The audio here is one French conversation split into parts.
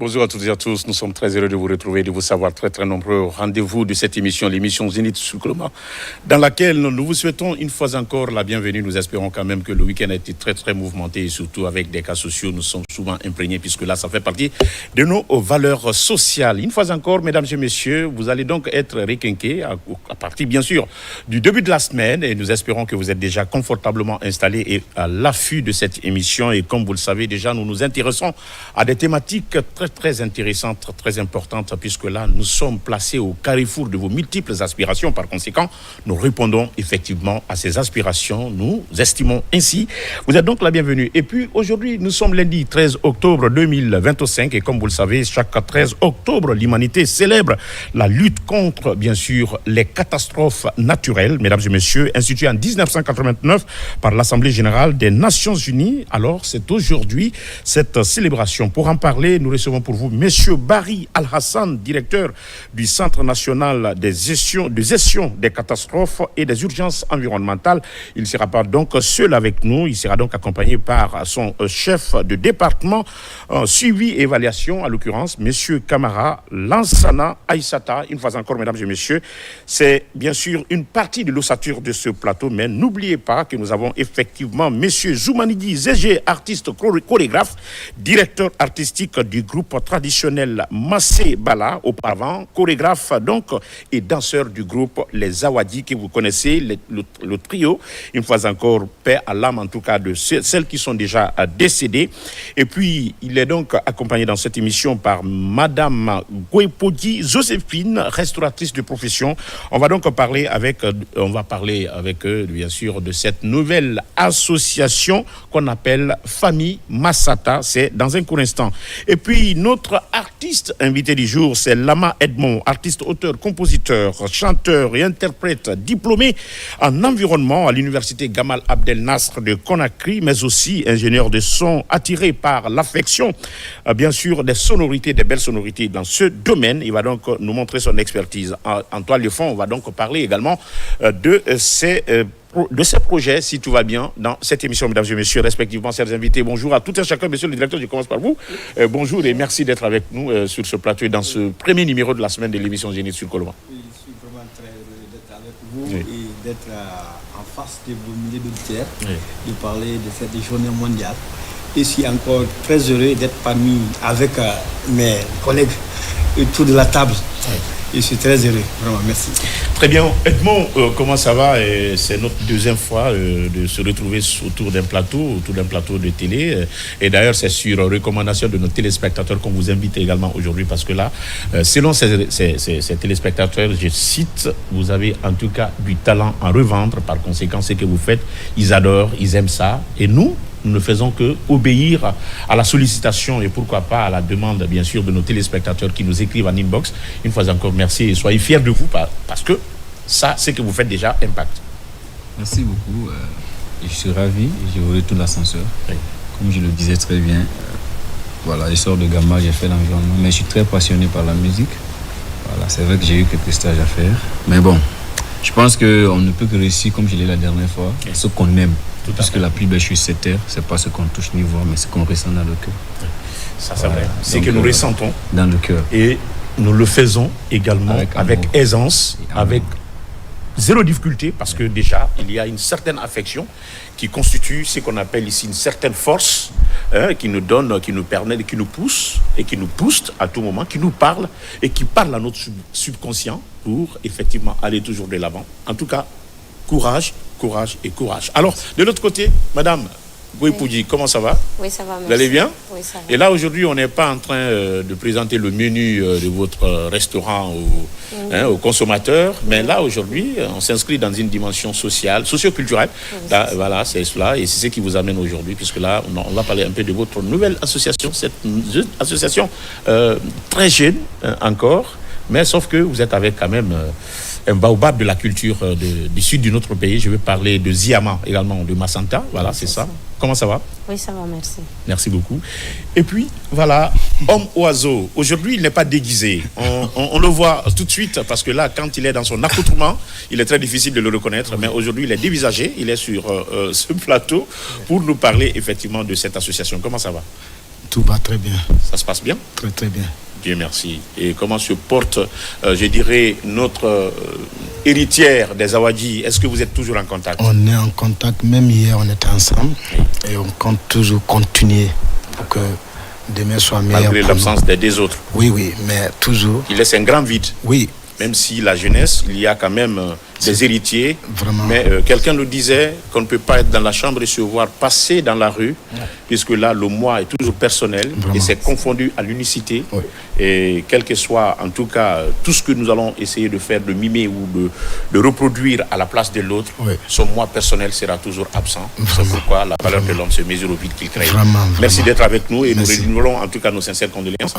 Bonjour à toutes et à tous, nous sommes très heureux de vous retrouver, de vous savoir très nombreux au rendez-vous de cette émission, l'émission Zénith Soukroma, dans laquelle nous vous souhaitons une fois encore la bienvenue. Nous espérons quand même que le week-end a été très mouvementé et surtout avec des cas sociaux, nous sommes souvent imprégnés puisque là, ça fait partie de nos valeurs sociales. Une fois encore, mesdames et messieurs, vous allez donc être requinqués à partir bien sûr du début de la semaine et nous espérons que vous êtes déjà confortablement installés et à l'affût de cette émission. Et comme vous le savez déjà, nous nous intéressons à des thématiques très intéressantes, très importantes, puisque là, nous sommes placés au carrefour de vos multiples aspirations. Par conséquent, nous répondons effectivement à ces aspirations. Nous estimons ainsi. Vous êtes donc la bienvenue. Et puis, aujourd'hui, nous sommes lundi 13 octobre 2025. Et comme vous le savez, chaque 13 octobre, l'humanité célèbre la lutte contre, bien sûr, les catastrophes naturelles, mesdames et messieurs, instituée en 1989 par l'Assemblée générale des Nations unies. Alors, c'est aujourd'hui cette célébration. Pour en parler, nous recevons pour vous Monsieur Barry Al-Hassan, directeur du Centre national de gestion des catastrophes et des urgences environnementales. Il ne sera pas donc seul avec nous, il sera donc accompagné par son chef de département suivi et évaluation, à l'occurrence Monsieur Kamara Lansana Aïssata. Une fois encore, mesdames et messieurs, c'est bien sûr une partie de l'ossature de ce plateau, mais n'oubliez pas que nous avons effectivement Monsieur Zoumanidi Zége, artiste chorégraphe, directeur artistique du groupe traditionnel Massé Bala, auparavant chorégraphe donc et danseur du groupe Les Awadi, que vous connaissez, le trio. Une fois encore, paix à l'âme en tout cas de celles qui sont déjà décédées. Et puis, il est donc accompagné dans cette émission par Madame Gouepodi Joséphine, restauratrice de profession. On va parler avec eux, bien sûr, de cette nouvelle association qu'on appelle Famille Massata. C'est dans un court instant. Et puis, notre artiste invité du jour, c'est Lama Edmond, artiste, auteur, compositeur, chanteur et interprète diplômé en environnement à l'université Gamal Abdel Nasr de Conakry, mais aussi ingénieur de son, attiré par l'affection, bien sûr, des sonorités, des belles sonorités dans ce domaine. Il va donc nous montrer son expertise. En toile de fond, on va donc parler également de ces projets, si tout va bien, dans cette émission, mesdames et messieurs, respectivement, chers invités. Bonjour à tout un chacun. Monsieur le directeur, je commence par vous. Bonjour et merci d'être avec nous sur ce plateau et dans ce premier numéro de la semaine de l'émission Zénith Soukroma. Oui, je suis vraiment très heureux d'être avec vous et d'être en face de vos milliers d'auditeurs, de parler de cette journée mondiale. Et je suis encore très heureux d'être avec mes collègues autour de la table. Je suis très heureux, vraiment, merci. Très bien. Edmond, comment ça va? C'est notre deuxième fois de se retrouver autour d'un plateau de télé. Et d'ailleurs, c'est sur recommandation de nos téléspectateurs qu'on vous invite également aujourd'hui, parce que là, selon ces téléspectateurs, je cite, vous avez en tout cas du talent à revendre. Par conséquent, ce que vous faites, ils adorent, ils aiment ça. Et nous ne faisons que obéir à la sollicitation et pourquoi pas à la demande, bien sûr, de nos téléspectateurs qui nous écrivent en inbox. Une fois encore, merci et soyez fiers de vous parce que ça, c'est que vous faites déjà impact. Merci beaucoup. Je suis ravi. Je retourne l'ascenseur. Oui. Comme je le disais très bien, voilà, je sors de Gamma, j'ai fait l'environnement, mais je suis très passionné par la musique. Voilà, c'est vrai que j'ai eu quelques stages à faire. Mais bon, je pense qu'on ne peut que réussir, comme je l'ai dit la dernière fois, ce qu'on aime. Parce que la plus belle chose sur terre, c'est pas ce qu'on touche ni voit, mais ce qu'on ressent dans le cœur. Ça, c'est vrai. C'est que nous ressentons dans le cœur. Et nous le faisons également avec aisance, avec zéro difficulté, parce que déjà, il y a une certaine affection qui constitue ce qu'on appelle ici une certaine force, qui nous donne, qui nous permet, qui nous pousse et qui nous booste à tout moment, qui nous parle et qui parle à notre subconscient pour effectivement aller toujours de l'avant. En tout cas, courage et courage. Alors, de l'autre côté, Madame Gouepodi, comment ça va? Oui, ça va, merci. Vous allez bien? Oui, ça va. Et là, aujourd'hui, on n'est pas en train de présenter le menu de votre restaurant aux consommateurs, mais là, aujourd'hui, on s'inscrit dans une dimension sociale, socio-culturelle. Là, voilà, c'est cela, et c'est ce qui vous amène aujourd'hui, puisque là, on va parler un peu de votre nouvelle association, cette association très jeune encore, mais sauf que vous êtes avec quand même un baobab de la culture du sud de notre pays. Je vais parler de Ziama, également de Massanta. Voilà, c'est ça. Comment ça va? Oui, ça va, merci. Merci beaucoup. Et puis, voilà, homme-oiseau. Aujourd'hui, il n'est pas déguisé. On le voit tout de suite, parce que là, quand il est dans son accoutrement, il est très difficile de le reconnaître. Mais aujourd'hui, il est dévisagé. Il est sur ce plateau pour nous parler, effectivement, de cette association. Comment ça va? Tout va très bien. Ça se passe bien? Très très bien. Dieu merci. Et comment se porte, je dirais, notre héritière des Awadji? Est-ce que vous êtes toujours en contact? On est en contact, même hier on était ensemble et on compte toujours continuer pour que demain soit meilleur. Malgré l'absence des autres. Oui, mais toujours. Il laisse un grand vide. Oui. Même si la jeunesse, il y a quand même des héritiers. Vraiment. Mais quelqu'un nous disait qu'on ne peut pas être dans la chambre et se voir passer dans la rue, puisque là, le moi est toujours personnel. Vraiment. Et c'est confondu à l'unicité. Oui. Et quel que soit, en tout cas, tout ce que nous allons essayer de faire, de mimer ou de reproduire à la place de l'autre, son moi personnel sera toujours absent. C'est pourquoi la valeur de l'homme se mesure au vide qu'il crée. Merci d'être avec nous et nous renouvelons en tout cas nos sincères condoléances.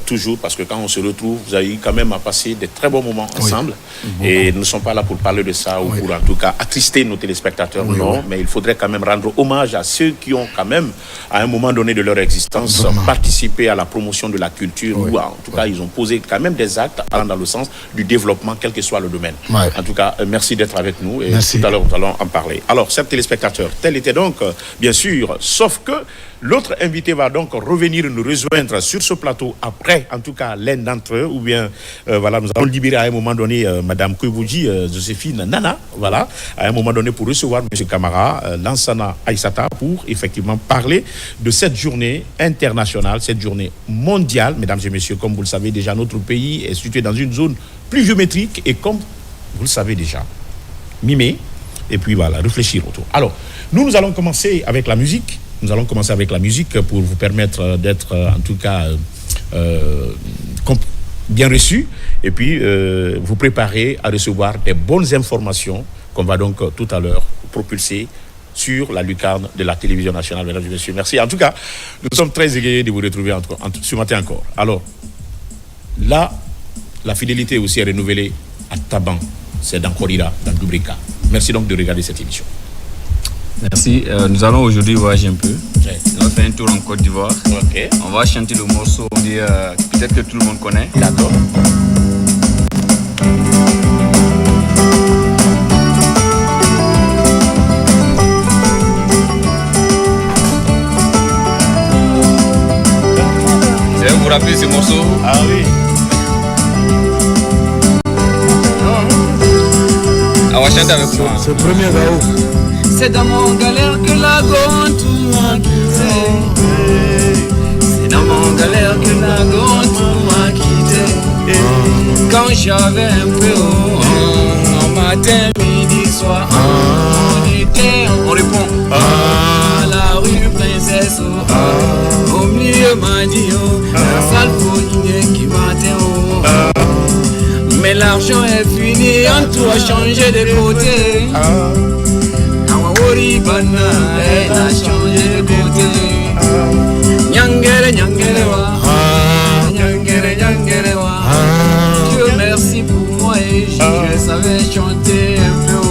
Toujours, parce que quand on se retrouve, vous avez eu quand même à passer des très bons moments ensemble. Et nous ne sommes pas là pour parler de ça ou pour en tout cas attrister nos téléspectateurs, mais il faudrait quand même rendre hommage à ceux qui ont quand même, à un moment donné de leur existence, participé à la promotion de la culture ou en tout cas ils ont posé quand même des actes allant dans le sens du développement, quel que soit le domaine. En tout cas, merci d'être avec nous et tout à l'heure nous allons en parler. Alors, chers téléspectateurs, tel était donc, bien sûr, sauf que l'autre invité va donc revenir nous rejoindre sur ce plateau après, en tout cas, l'un d'entre eux, ou bien, voilà, nous allons libérer à un moment donné Madame Koubouji, Joséphine Nana, voilà, à un moment donné pour recevoir M. Camara, Lansana Aïssata, pour effectivement parler de cette journée internationale, cette journée mondiale. Mesdames et messieurs, comme vous le savez déjà, notre pays est situé dans une zone pluviométrique et comme vous le savez déjà, mimer, et puis voilà, réfléchir autour. Alors, nous allons commencer avec la musique. Nous allons commencer avec la musique pour vous permettre d'être en tout cas bien reçu et puis vous préparer à recevoir des bonnes informations qu'on va donc tout à l'heure propulser sur la lucarne de la télévision nationale. Mesdames et messieurs, merci. En tout cas, nous sommes très égayés de vous retrouver ce matin encore. Alors, là, la fidélité aussi est renouvelée à Taban, c'est dans Korira, dans Dubrika. Merci donc de regarder cette émission. Merci. Nous allons aujourd'hui voyager un peu. On va faire un tour en Côte d'Ivoire. On va chanter le morceau, on dit peut-être que tout le monde connaît. D'accord. Vous vous rappelez ce morceau? Ah oui. On va chanter avec moi. C'est le premier Gaou. C'est dans mon galère que la gonne m'a quitté. C'est dans mon galère que la gonne m'a quitté. Quand j'avais un peu haut, matin, midi, soir, on répond à la rue Princesse. Au milieu m'a dit la salle qui matin. Mais l'argent est fini, en tout a changé de côté. Bana, elle a changé de côté. Nyangere, nyangere wa, nyangere wa. Dieu merci pour moi et je savais chanter un peu.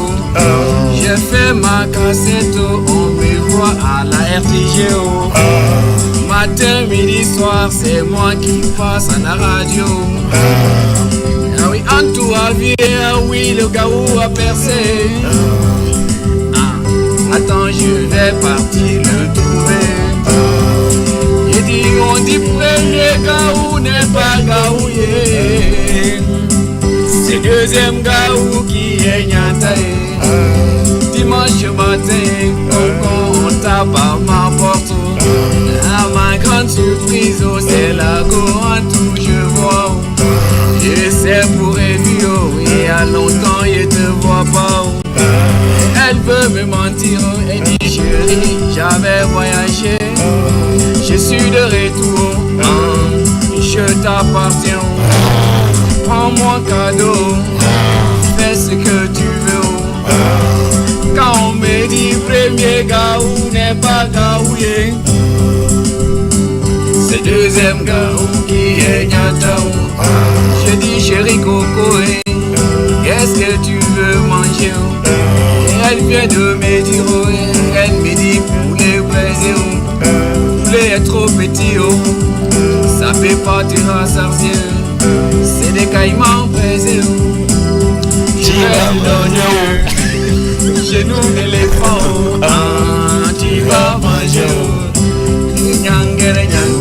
J'ai fait ma cassette, on me voit à la RTGO. Matin, midi, soir, c'est moi qui passe à la radio. Ah oui, en tout a vu, ah oui, le Gaou a percé. Attends, je vais partir le trouver. J'ai dit, on dit premier Gaou n'est pas Gaouye. C'est deuxième Gaou qui est Nyantaye. Dimanche matin, on tape à ma porte. À ma grande surprise, c'est la Gohantou, je vois. Je sais pour Evio, il y a longtemps, je te vois pas. Elle veut me mentir, elle dit chérie, j'avais voyagé. Je suis de retour, je t'appartiens. Prends-moi cadeau, fais ce que tu veux. Quand on me dit premier Gaou n'est pas Gaouye, c'est deuxième Gaou qui est Nyataou. Je dis chérie Coco, qu'est-ce que tu veux manger? Elle vient de me dire, elle me dit poulet braisé, poulet est trop petit, ça fait pas te rassasier, c'est des caïmans braisés. Tu vas me donner, genou d'éléphant, tu vas manger, nyangere nyangere.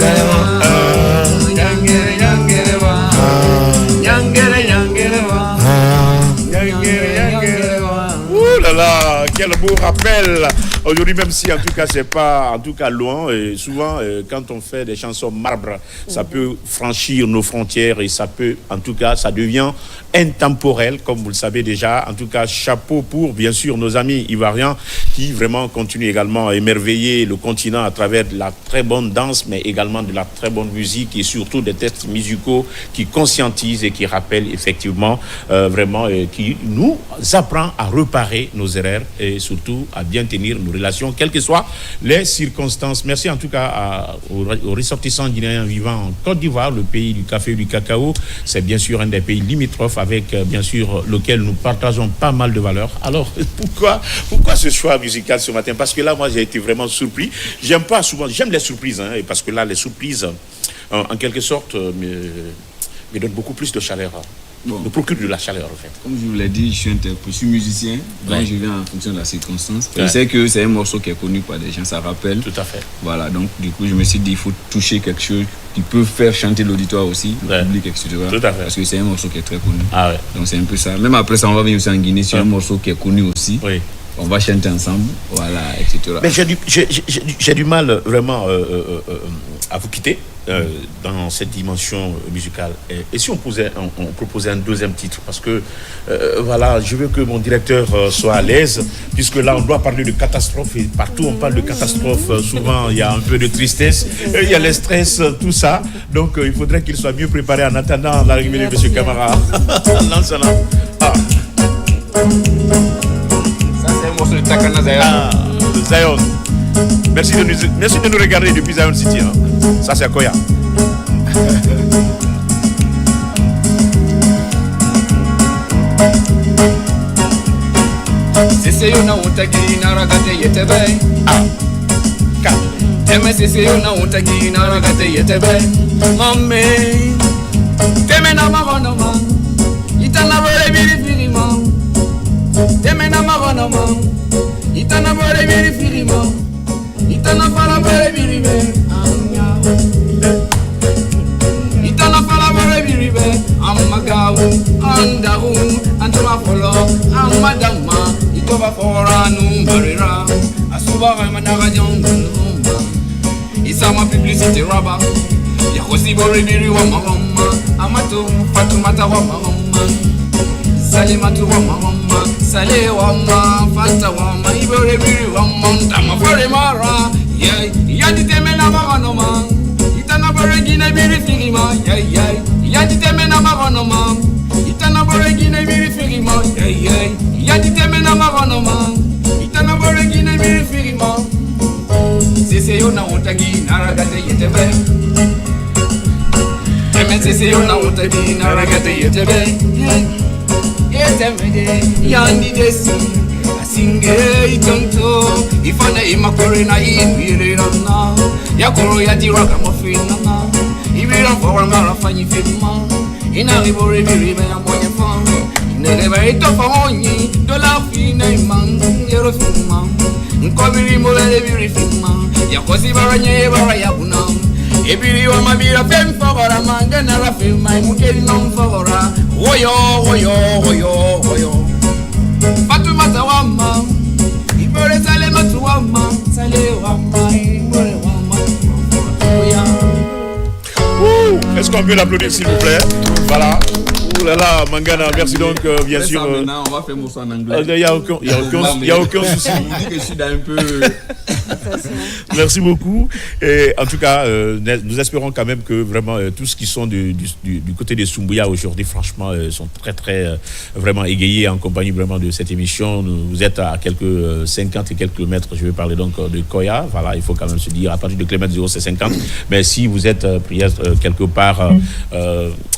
quel beau rappel. Aujourd'hui, même si en tout cas c'est pas en tout cas loin, et souvent quand on fait des chansons marbre, ça peut franchir nos frontières et ça peut, en tout cas, ça devient intemporel, comme vous le savez déjà. En tout cas, chapeau pour bien sûr nos amis ivoiriens qui vraiment continuent également à émerveiller le continent à travers de la très bonne danse, mais également de la très bonne musique et surtout des textes musicaux qui conscientisent et qui rappellent effectivement vraiment qui nous apprend à réparer nos erreurs et surtout à bien tenir nos relations, quelles que soient les circonstances. Merci en tout cas aux ressortissants guinéens vivant en Côte d'Ivoire, le pays du café et du cacao. C'est bien sûr un des pays limitrophes avec bien sûr lequel nous partageons pas mal de valeurs. Alors pourquoi ce choix musical ce matin? Parce que là, moi, j'ai été vraiment surpris. J'aime les surprises, hein, parce que là, les surprises, en quelque sorte, me donnent beaucoup plus de chaleur. Bon. Me procure de la chaleur, en fait. Comme je vous l'ai dit, je suis musicien, donc je viens en fonction de la circonstance. Je sais que c'est un morceau qui est connu par des gens, ça rappelle. Tout à fait. Voilà, donc du coup, je me suis dit, il faut toucher quelque chose qui peut faire chanter l'auditoire aussi, le public, etc. Tout à fait. Parce que c'est un morceau qui est très connu. Ah ouais. Donc c'est un peu ça. Même après ça, on va venir aussi en Guinée sur un morceau qui est connu aussi. Oui. On va chanter ensemble, voilà, etc. Mais j'ai du mal vraiment à vous quitter dans cette dimension musicale. Et si on proposait un deuxième titre? Parce que, voilà, je veux que mon directeur soit à l'aise, puisque là, on doit parler de catastrophe. Et partout, on parle de catastrophe. Souvent, il y a un peu de tristesse, il y a le stress, tout ça. Donc, il faudrait qu'il soit mieux préparé en attendant l'arrivée de M. Camara. Ah. C'est un morceau de Takana Zion. Ah, Zion. Merci de nous regarder depuis Zion City. Hein. Ça, c'est Koya. Sese yo na utagi na ragate yetebe. Ah, calme. Teme sese yo na utagi na ragate yetebe. Mame, teme na magono ma. Itana bore biri firi ma. Teme na magono ma. Itana bore biri firi ma. Itana fala bore biri be. Itana fala bore biri be. Amagawu, andaru, antuma folo, amadama. Itoba fora numbarira. Asuba ramanaga jongunumba. Isama publicité raba. Yakosi bore biri wa mama. Amatu fatumata wa mama. Salimatu wa mama. Sale wa mama. Fanta wa mama. Ibore biri wa mama. Tama fore mara. Yay. Yadi teme na maganoma. Itana bore gine biri firima. Yay yay. Yadi teme na maganoma. Itana bore gine biri firima. Yay yay. Yadi teme na maganoma. Itana bore gine biri firima. Sese yo na utagi na ragate yetebe. Teme sese yo na utagi na ragate yetebe. Yetebe yandi desi. Asinge itonto. Ifane imakore na ibire rana. Yakoro yati raka mofina na. Ibira fora ngara fanyi fima. Ina ribore biribe ya mwenye fang. Ineleva ito fanyi. Dola fina imang. Yero fima. Nkobiri molele biri fima. Yakosi baranye bara yabuna. Ebiri wa mabira fem fagora. Mangana la fima. Mukeli non fagora. Woyo, woyo, woyo, woyo. Fatumata wama. Ibore sale matu wama. Sale wama. Ibore wama. Est-ce qu'on peut l'applaudir s'il vous plaît? Voilà. Ouh là là, Mangana, merci donc bien sûr. Maintenant, on va faire mon son en anglais. Il n'y a aucun souci. Je dis que je suis dans un peu. Merci beaucoup. Et en tout cas, nous espérons quand même que vraiment tous qui sont du côté des Soumbouya aujourd'hui, franchement, sont très très vraiment égayés en compagnie vraiment de cette émission. Vous êtes à quelques 50 et quelques kilomètres. Je vais parler donc de Koya. Voilà, il faut quand même se dire à partir de kilomètre 0 c'est 50. Mais si vous êtes quelque part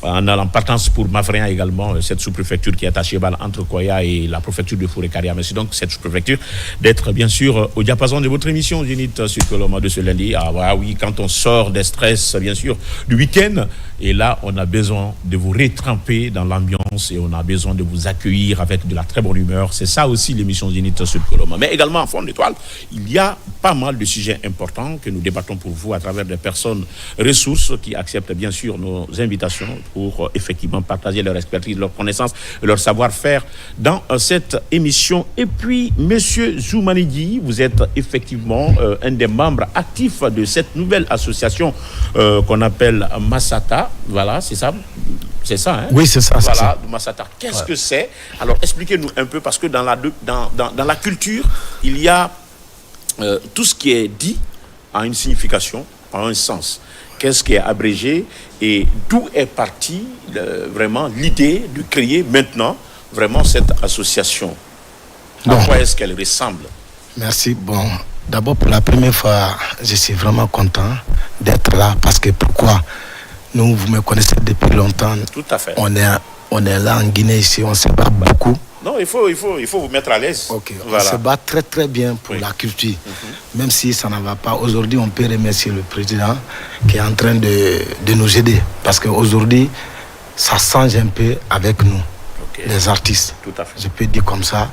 en allant partance pour Mafréa également, cette sous-préfecture qui est à Chebal entre Koya et la préfecture de Fouré-Karia. Merci donc cette sous-préfecture d'être bien sûr au diapason de votre émission. l'émission Zénith sur Coloma de ce lundi. Ah bah oui, quand on sort des stress, bien sûr, du week-end, et là, on a besoin de vous retremper dans l'ambiance et on a besoin de vous accueillir avec de la très bonne humeur. C'est ça aussi l'émission Zénith sur Coloma. Mais également, en fond d'étoile, il y a pas mal de sujets importants que nous débattons pour vous à travers des personnes ressources qui acceptent bien sûr nos invitations pour effectivement partager leur expertise, leur connaissance, leur savoir-faire dans cette émission. Et puis, Monsieur Zoumanidi, vous êtes effectivement un des membres actifs de cette nouvelle association qu'on appelle Massata. Voilà, c'est ça. C'est ça, hein? Oui, c'est ça. Voilà, c'est ça. Massata. Qu'est-ce que c'est? Alors, expliquez-nous un peu, parce que dans la culture, il y a tout ce qui est dit a une signification, a un sens. Qu'est-ce qui est abrégé et d'où est partie vraiment l'idée de créer maintenant vraiment cette association? À quoi est-ce qu'elle ressemble? Merci. Bon, d'abord pour la première fois, je suis vraiment content d'être là parce que pourquoi? Nous, vous me connaissez depuis longtemps. Tout à fait. On est là en Guinée ici, on se bat beaucoup. Non, il faut vous mettre à l'aise. Ok, voilà. On se bat très très bien pour la culture. Même si ça ne va pas, aujourd'hui on peut remercier le président qui est en train de nous aider. Parce qu'aujourd'hui, ça change un peu avec nous, les artistes. Tout à fait. Je peux dire comme ça.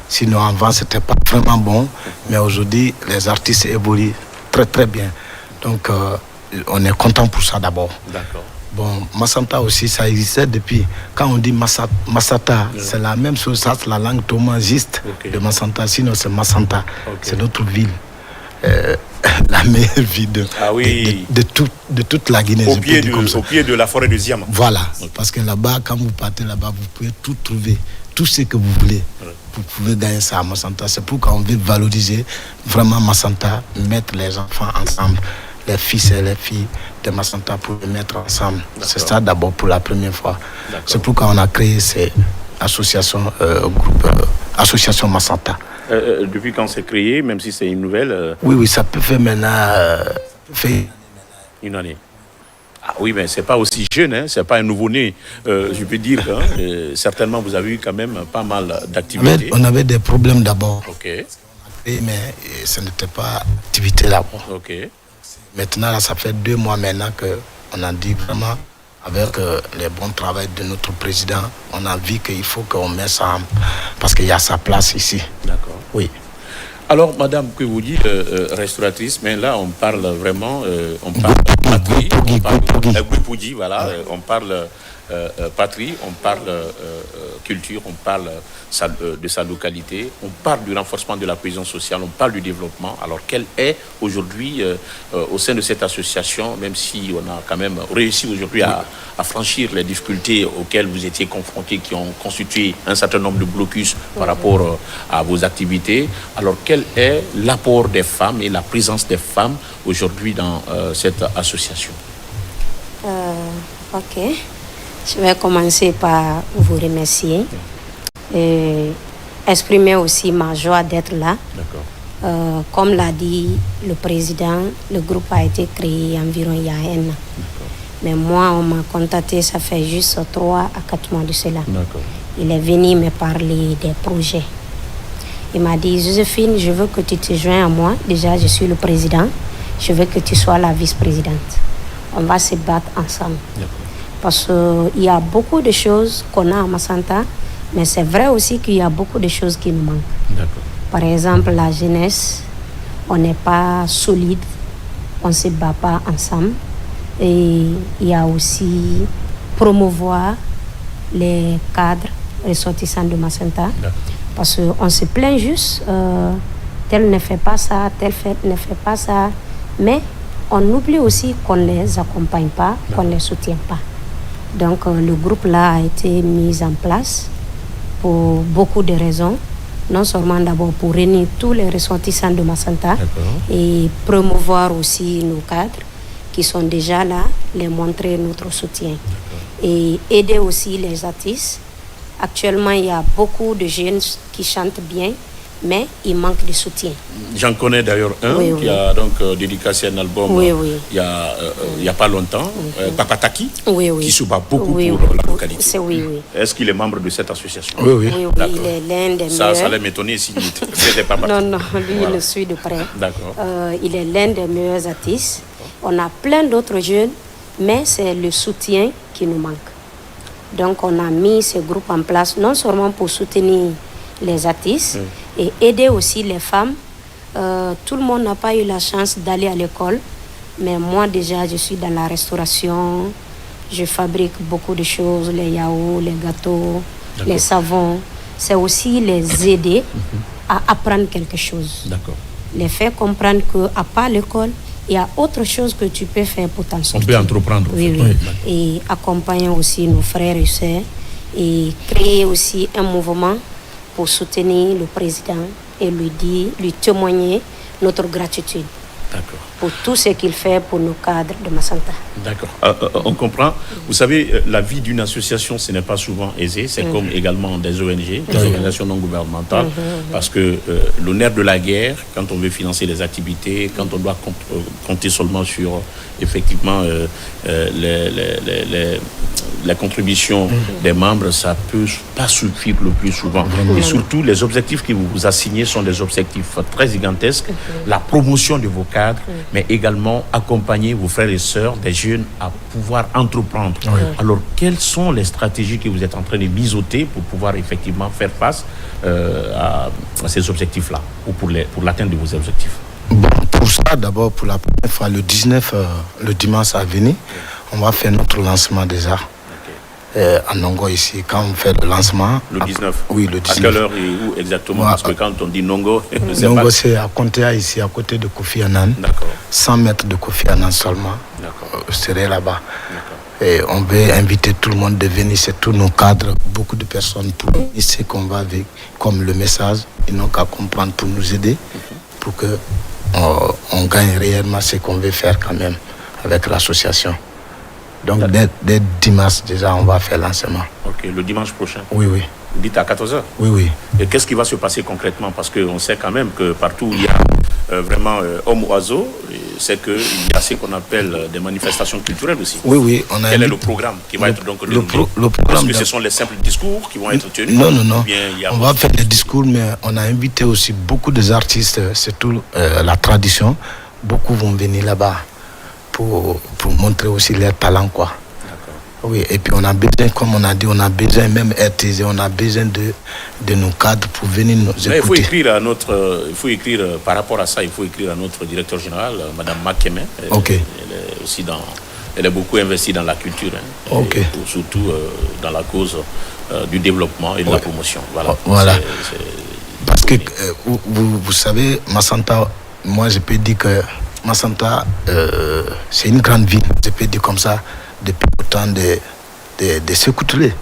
Sinon avant, ce n'était pas vraiment bon. Mais aujourd'hui, les artistes évoluent très très bien. Donc, on est content pour ça d'abord. D'accord. Bon, Massanta aussi, ça existait depuis. Quand on dit Massata, c'est la même chose, ça c'est la langue tomagiste de Massanta. Sinon, c'est Massanta. C'est notre ville. La meilleure ville de toute la Guinée. Au pied de la forêt de Ziama. Voilà. Parce que là-bas, quand vous partez là-bas, vous pouvez tout trouver. Tout ce que vous voulez. Vous pouvez gagner ça à Massanta. C'est pourquoi on veut valoriser vraiment Massanta, mettre les enfants ensemble. Les fils et les filles de Massanta pour les mettre ensemble. C'est ça d'abord pour la première fois. C'est pourquoi on a créé cette association, association Massanta. Depuis quand c'est créé, même si c'est une nouvelle Oui, ça peut faire maintenant une année. Ah oui, mais c'est pas aussi jeune, hein, c'est pas un nouveau-né, je peux dire. Hein, certainement, vous avez eu quand même pas mal d'activités. On avait des problèmes d'abord. Ok. Mais ce n'était pas activité d'abord. Ok. Maintenant, là, ça fait 2 mois maintenant qu'on a dit vraiment, avec le bon travail de notre président, on a vu qu'il faut qu'on mette ça, parce qu'il y a sa place ici. D'accord. Oui. Alors, madame, que vous dites restauratrice, mais là, on parle vraiment, on parle patrie, on parle voilà, on parle patrie, on parle culture, on parle de sa localité, on parle du renforcement de la cohésion sociale, on parle du développement. Alors, quelle est aujourd'hui, au sein de cette association, même si on a quand même réussi aujourd'hui à franchir les difficultés auxquelles vous étiez confrontés, qui ont constitué un certain nombre de blocus par rapport à vos activités, alors quel est l'apport des femmes et la présence des femmes aujourd'hui dans cette association? Ok. Je vais commencer par vous remercier et exprimer aussi ma joie d'être là. D'accord. Comme l'a dit le président, le groupe a été créé environ il y a 1 an. Mais moi, on m'a contacté, ça fait juste 3 à 4 mois de cela. D'accord. Il est venu me parler des projets. Il m'a dit, Joséphine, je veux que tu te joignes à moi. Déjà, je suis le président. Je veux que tu sois la vice-présidente. On va se battre ensemble. D'accord. Parce qu'il y a beaucoup de choses qu'on a à Massanta, mais c'est vrai aussi qu'il y a beaucoup de choses qui nous manquent. D'accord. Par exemple, la jeunesse, on n'est pas solide, on ne se bat pas ensemble. Et il y a aussi promouvoir les cadres ressortissants de Massanta. Parce qu'on se plaint juste, tel ne fait pas ça, tel ne fait pas ça. Mais on oublie aussi qu'on ne les accompagne pas, qu'on ne les soutient pas. Donc le groupe là a été mis en place pour beaucoup de raisons. Non seulement d'abord pour réunir tous les ressortissants de Massanta et promouvoir aussi nos cadres qui sont déjà là, les montrer notre soutien. Et aider aussi les artistes. Actuellement, il y a beaucoup de jeunes qui chantent bien, mais il manque de soutien. J'en connais d'ailleurs un qui a donc dédicacé un album il y a pas longtemps, Papa Taki, qui se bat beaucoup pour la localité. Est-ce qu'il est membre de cette association? Oui, il est l'un des meilleurs. Ça allait m'étonner s'il n'était pas parti. Non, lui, il le suit de près. D'accord. Il est l'un des meilleurs artistes. On a plein d'autres jeunes, mais c'est le soutien qui nous manque. Donc, on a mis ce groupe en place, non seulement pour soutenir les artistes et aider aussi les femmes. Tout le monde n'a pas eu la chance d'aller à l'école, mais moi déjà je suis dans la restauration, je fabrique beaucoup de choses, les yaourts, les gâteaux, les savons. C'est aussi les aider à apprendre quelque chose. D'accord. Les faire comprendre qu'à part l'école, il y a autre chose que tu peux faire pour t'en sortir. On peut entreprendre. Oui. Et accompagner aussi nos frères et sœurs et créer aussi un mouvement pour soutenir le président et lui témoigner notre gratitude. D'accord. Pour tout ce qu'il fait pour nos cadres de Massanta. D'accord. On comprend. Vous savez, la vie d'une association, ce n'est pas souvent aisé. C'est comme également des ONG, des organisations non gouvernementales. Parce que le nerf de la guerre, quand on veut financer les activités, quand on doit compter seulement sur, effectivement, les contributions des membres, ça ne peut pas suffire le plus souvent. Et surtout, les objectifs que vous vous assignez sont des objectifs très gigantesques. La promotion de vos cadres, mais également accompagner vos frères et sœurs, des jeunes, à pouvoir entreprendre. Alors, quelles sont les stratégies que vous êtes en train de mijoter pour pouvoir effectivement faire face à ces objectifs-là, ou pour l'atteinte de vos objectifs? Bon, pour ça, d'abord, pour la première fois, le 19, le dimanche à venir, on va faire notre lancement des arts. À Nongo ici, quand on fait le lancement. Le 19? Oui, le 19. À quelle heure et où exactement? Parce que quand on dit Nongo, Nongo, c'est à Kontea ici, à côté de Kofi Annan. D'accord. 100 mètres de Kofi Annan seulement. D'accord. Serait là-bas. D'accord. Et on veut inviter tout le monde de venir, c'est tous nos cadres, beaucoup de personnes pour ce qu'on va avec, comme le message, ils n'ont qu'à comprendre pour nous aider, pour que on gagne réellement ce qu'on veut faire quand même avec l'association. Donc dès dimanche déjà on va faire lancement. Ok, le dimanche prochain? Oui. Vous dites à 14h? Oui. Et qu'est-ce qui va se passer concrètement? Parce qu'on sait quand même que partout où il y a vraiment homme-oiseau, c'est qu'il y a ce qu'on appelle des manifestations culturelles aussi. Oui. Quel est le programme qui va être donc déroulé? Est-ce que ce sont les simples discours qui vont être tenus? Non. On va faire des discours, mais on a invité aussi beaucoup d'artistes, surtout la tradition. Beaucoup vont venir là-bas pour montrer aussi leur talent, quoi. Oui, et puis on a besoin, comme on a dit, on a besoin, même RTZ, on a besoin de nos cadres pour venir nous écouter. Mais il faut écrire par rapport à ça, il faut écrire à notre directeur général, Madame Makeme. Elle est beaucoup investie dans la culture, surtout dans la cause du développement et de la promotion. Voilà. Parce que vous savez, Massanta, moi je peux dire que Massanta, c'est une grande ville, je peux dire comme ça, depuis autant de Sékou Touré.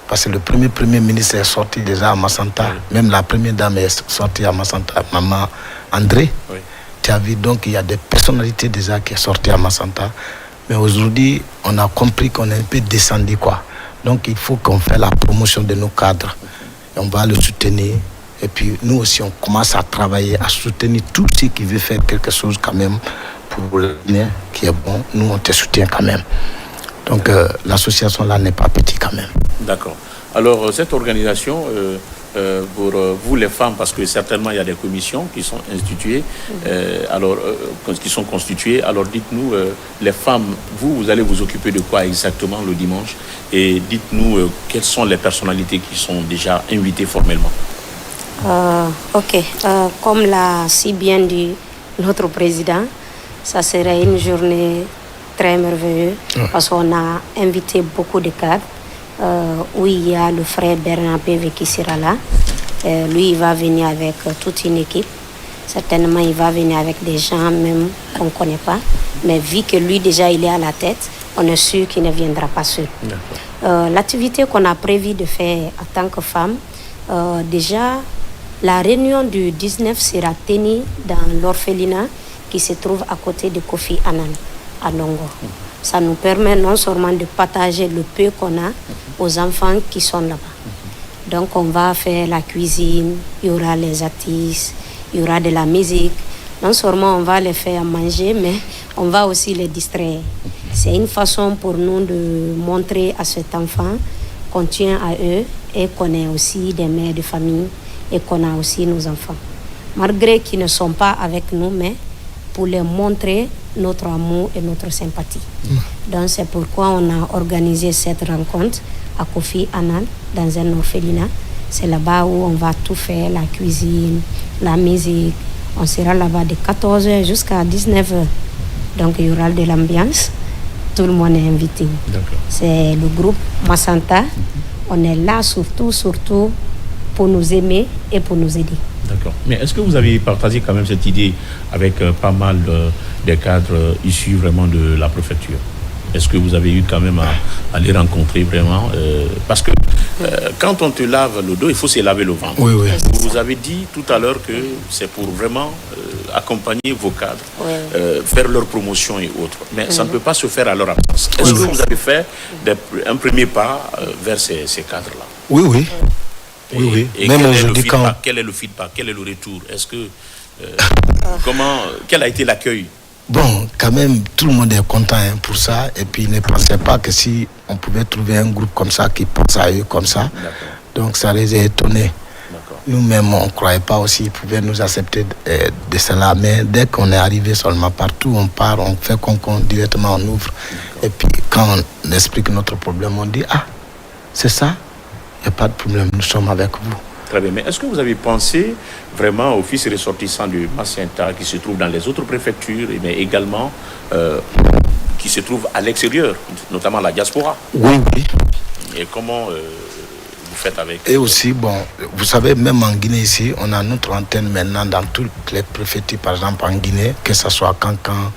Parce que le premier ministre est sorti déjà à Massanta, même la première dame est sortie à Massanta, Maman André. Tu as vu, donc il y a des personnalités déjà qui sont sorties à Massanta. Mais aujourd'hui, on a compris qu'on est un peu descendu, quoi. Donc il faut qu'on fasse la promotion de nos cadres. Et on va le soutenir. Et puis nous aussi, on commence à travailler, à soutenir tout ce qui veut faire quelque chose quand même pour l'avenir qui est bon. Nous, on te soutient quand même. Donc l'association là n'est pas petite quand même. D'accord. Alors cette organisation, pour vous les femmes, parce que certainement il y a des commissions qui sont instituées, qui sont constituées. Alors dites-nous, les femmes, vous allez vous occuper de quoi exactement le dimanche? Et dites-nous quelles sont les personnalités qui sont déjà invitées formellement. Comme l'a si bien dit notre président, ça serait une journée très merveilleuse parce qu'on a invité beaucoup de cadres. Où il y a le frère Bernard PV qui sera là. Lui, il va venir avec toute une équipe. Certainement, il va venir avec des gens même qu'on ne connaît pas. Mais vu que lui, déjà, il est à la tête, on est sûr qu'il ne viendra pas seul. L'activité qu'on a prévu de faire en tant que femme, déjà, la réunion du 19 sera tenue dans l'orphelinat qui se trouve à côté de Kofi Annan, à Nongo. Ça nous permet non seulement de partager le peu qu'on a aux enfants qui sont là-bas. Donc on va faire la cuisine, il y aura les artistes, il y aura de la musique. Non seulement on va les faire manger, mais on va aussi les distraire. C'est une façon pour nous de montrer à cet enfant qu'on tient à eux et qu'on est aussi des mères de famille et qu'on a aussi nos enfants. Malgré qu'ils ne sont pas avec nous, mais pour les montrer notre amour et notre sympathie. Donc c'est pourquoi on a organisé cette rencontre à Kofi Annan dans un orphelinat. C'est là-bas où on va tout faire, la cuisine, la musique. On sera là-bas de 14h jusqu'à 19h. Donc il y aura de l'ambiance. Tout le monde est invité. D'accord. C'est le groupe Masanta. On est là surtout pour nous aimer et pour nous aider. D'accord. Mais est-ce que vous avez partagé quand même cette idée avec pas mal des cadres issus vraiment de la préfecture? Est-ce que vous avez eu quand même à les rencontrer vraiment parce que quand on te lave le dos, il faut se laver le ventre. Oui, oui. Vous avez dit tout à l'heure que c'est pour vraiment accompagner vos cadres, faire leur promotion et autres. Mais ça ne peut pas se faire à leur absence. Est-ce que vous avez fait un premier pas vers ces cadres-là? Oui, oui. Oui. Et Même quel aujourd'hui, est le feedback? Quel est le retour? Est-ce que quel a été l'accueil? Bon, quand même, tout le monde est content pour ça. Et puis, ils ne pensaient pas que si on pouvait trouver un groupe comme ça qui pense à eux comme ça. Donc, ça les a étonnés. Nous-mêmes, on ne croyait pas aussi qu'ils pouvaient nous accepter de cela. Mais dès qu'on est arrivé seulement partout, on part, on fait directement, on ouvre. Et puis, quand on explique notre problème, on dit, c'est ça, il n'y a pas de problème, nous sommes avec vous. Très bien, mais est-ce que vous avez pensé vraiment aux fils ressortissants de Macenta qui se trouvent dans les autres préfectures, mais également qui se trouvent à l'extérieur, notamment la diaspora? Oui. Et comment vous faites avec Et aussi, bon, vous savez, même en Guinée ici, on a notre antenne maintenant dans toutes les préfectures, par exemple en Guinée, que ce soit Cancan,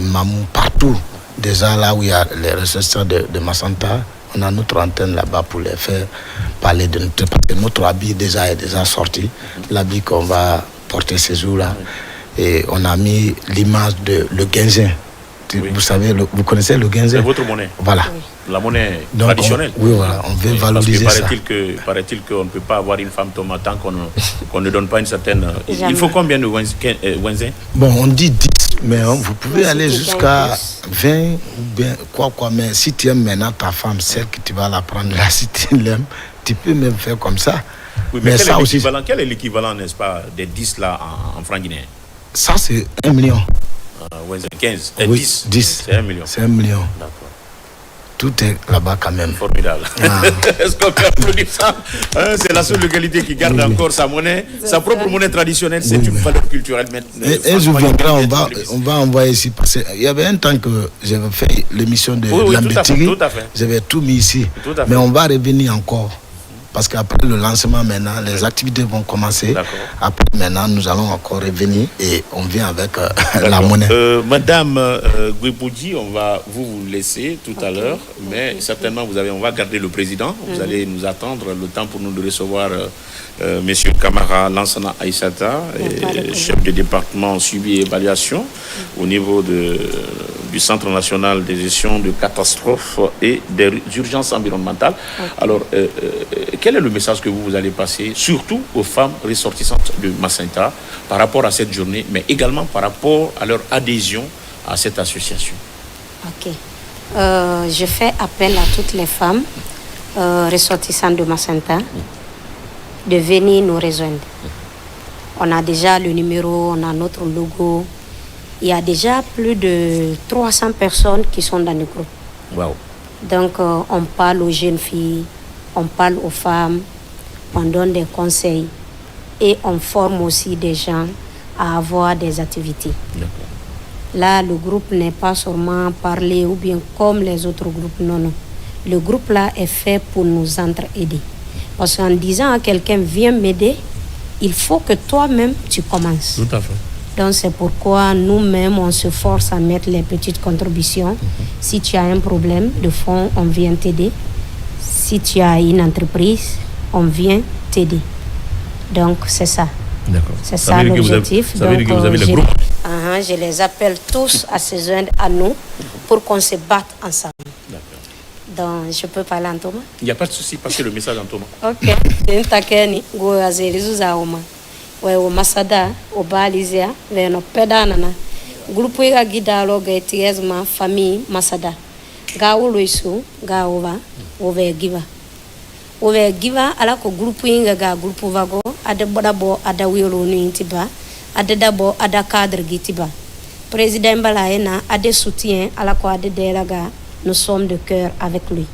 Mamou, partout. Déjà là où il y a les ressortissants de Macenta, on a notre antenne là-bas pour les faire parler de notre... Parce que notre habit est déjà sorti, l'habit qu'on va porter ces jours-là. Et on a mis l'image de le Guinzin. Vous savez, vous connaissez le Guinzin? C'est votre monnaie. Voilà. La monnaie traditionnelle. On veut valoriser ça. Paraît-il qu'on ne peut pas avoir une femme tomate tant qu'on ne donne pas une certaine... Il faut combien de Wenzin? Bon, on dit 10, mais vous pouvez aller jusqu'à 20 ou bien quoi. Mais si tu aimes maintenant ta femme, celle que tu vas la prendre là, si tu l'aimes, tu peux même faire comme ça. Oui, mais quel est l'équivalent, n'est-ce pas, des 10 là en francs guinéens? Ça, c'est 1 million. 15, oui, 10. C'est 1 million. C'est 1 million. D'accord. Tout est là-bas quand même. Formidable. Est-ce qu'on peut applaudir ça? C'est la seule localité qui garde encore sa monnaie, sa propre monnaie traditionnelle. C'est une valeur culturelle maintenant. Et je viendrai, on va envoyer ici. Parce qu'il y avait un temps que j'avais fait l'émission de Lambétiri. J'avais tout mis ici. Mais on va revenir encore. Parce qu'après le lancement maintenant, les activités vont commencer. Après maintenant, nous allons encore revenir et on vient avec la monnaie. Madame Guiboudji, on va vous laisser tout à l'heure, mais certainement on va garder le président. Vous allez nous attendre le temps pour nous de recevoir Monsieur Kamara Lansana Aïssata, chef de département suivi et évaluation au niveau du Centre national de gestion de catastrophes et des urgences environnementales. Alors, quel est le message que vous allez passer, surtout aux femmes ressortissantes de Macenta, par rapport à cette journée, mais également par rapport à leur adhésion à cette association? Ok. Je fais appel à toutes les femmes ressortissantes de Macenta de venir nous rejoindre. On a déjà le numéro, on a notre logo. Il y a déjà plus de 300 personnes qui sont dans le groupe. Wow. Donc, on parle aux jeunes filles, on parle aux femmes, on donne des conseils et on forme aussi des gens à avoir des activités. Là, le groupe n'est pas seulement parler ou bien comme les autres groupes, non. Le groupe là est fait pour nous entraider. Parce qu'en disant à quelqu'un, viens m'aider, il faut que toi-même, tu commences. Tout à fait. Donc c'est pourquoi nous-mêmes, on se force à mettre les petites contributions. Si tu as un problème de fonds, on vient t'aider. Si tu as une entreprise, on vient t'aider. Donc c'est ça. D'accord. C'est ça l'objectif. Ça veut dire que vous avez le groupe. Je les appelle tous à se joindre à nous pour qu'on se batte ensemble. D'accord. Donc, je peux parler en Toma? Il n'y a pas de souci, passez le message en Toma. Ok. Dentakeni, go azelizu za uma. We o masada, o balizia, ve no pedanana. Grupo iga gidalo ga etiesma famille masada. Ga uloisu, ga ova, ove giva. Ove giva ala ko grupo inga ga grupo vago, ada bodabo ada wiolo ni intiba, ada dabo ada cadre gitiba. Président Balaena a des soutiens à la quoi de Delaga, nous sommes de cœur avec lui.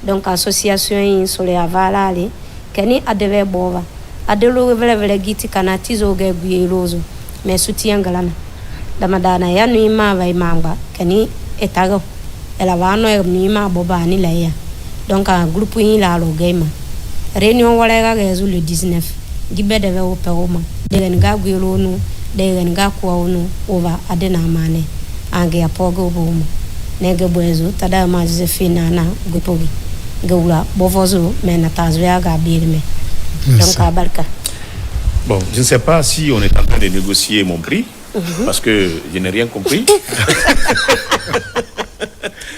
Donc, association sur les avalales, Keni a de bova, a de l'ouvre giti canatizo gebueloso, mais soutien galana. La madana ya nuima va mamba, Keni etago, et la vano e nima bobani laia. Donc, un groupe in la logema. Réunion Walega le 19, Gibé de Véoperoma, de Renga Guilonu. De nga kuonu over adena mane ange apogo bomo nege bwezo tada ma Josephine na gupogi gula bovozo mena tazwea ga birme donc abalka. Bon, je ne sais pas si on est en train de négocier mon prix parce que je n'ai rien compris.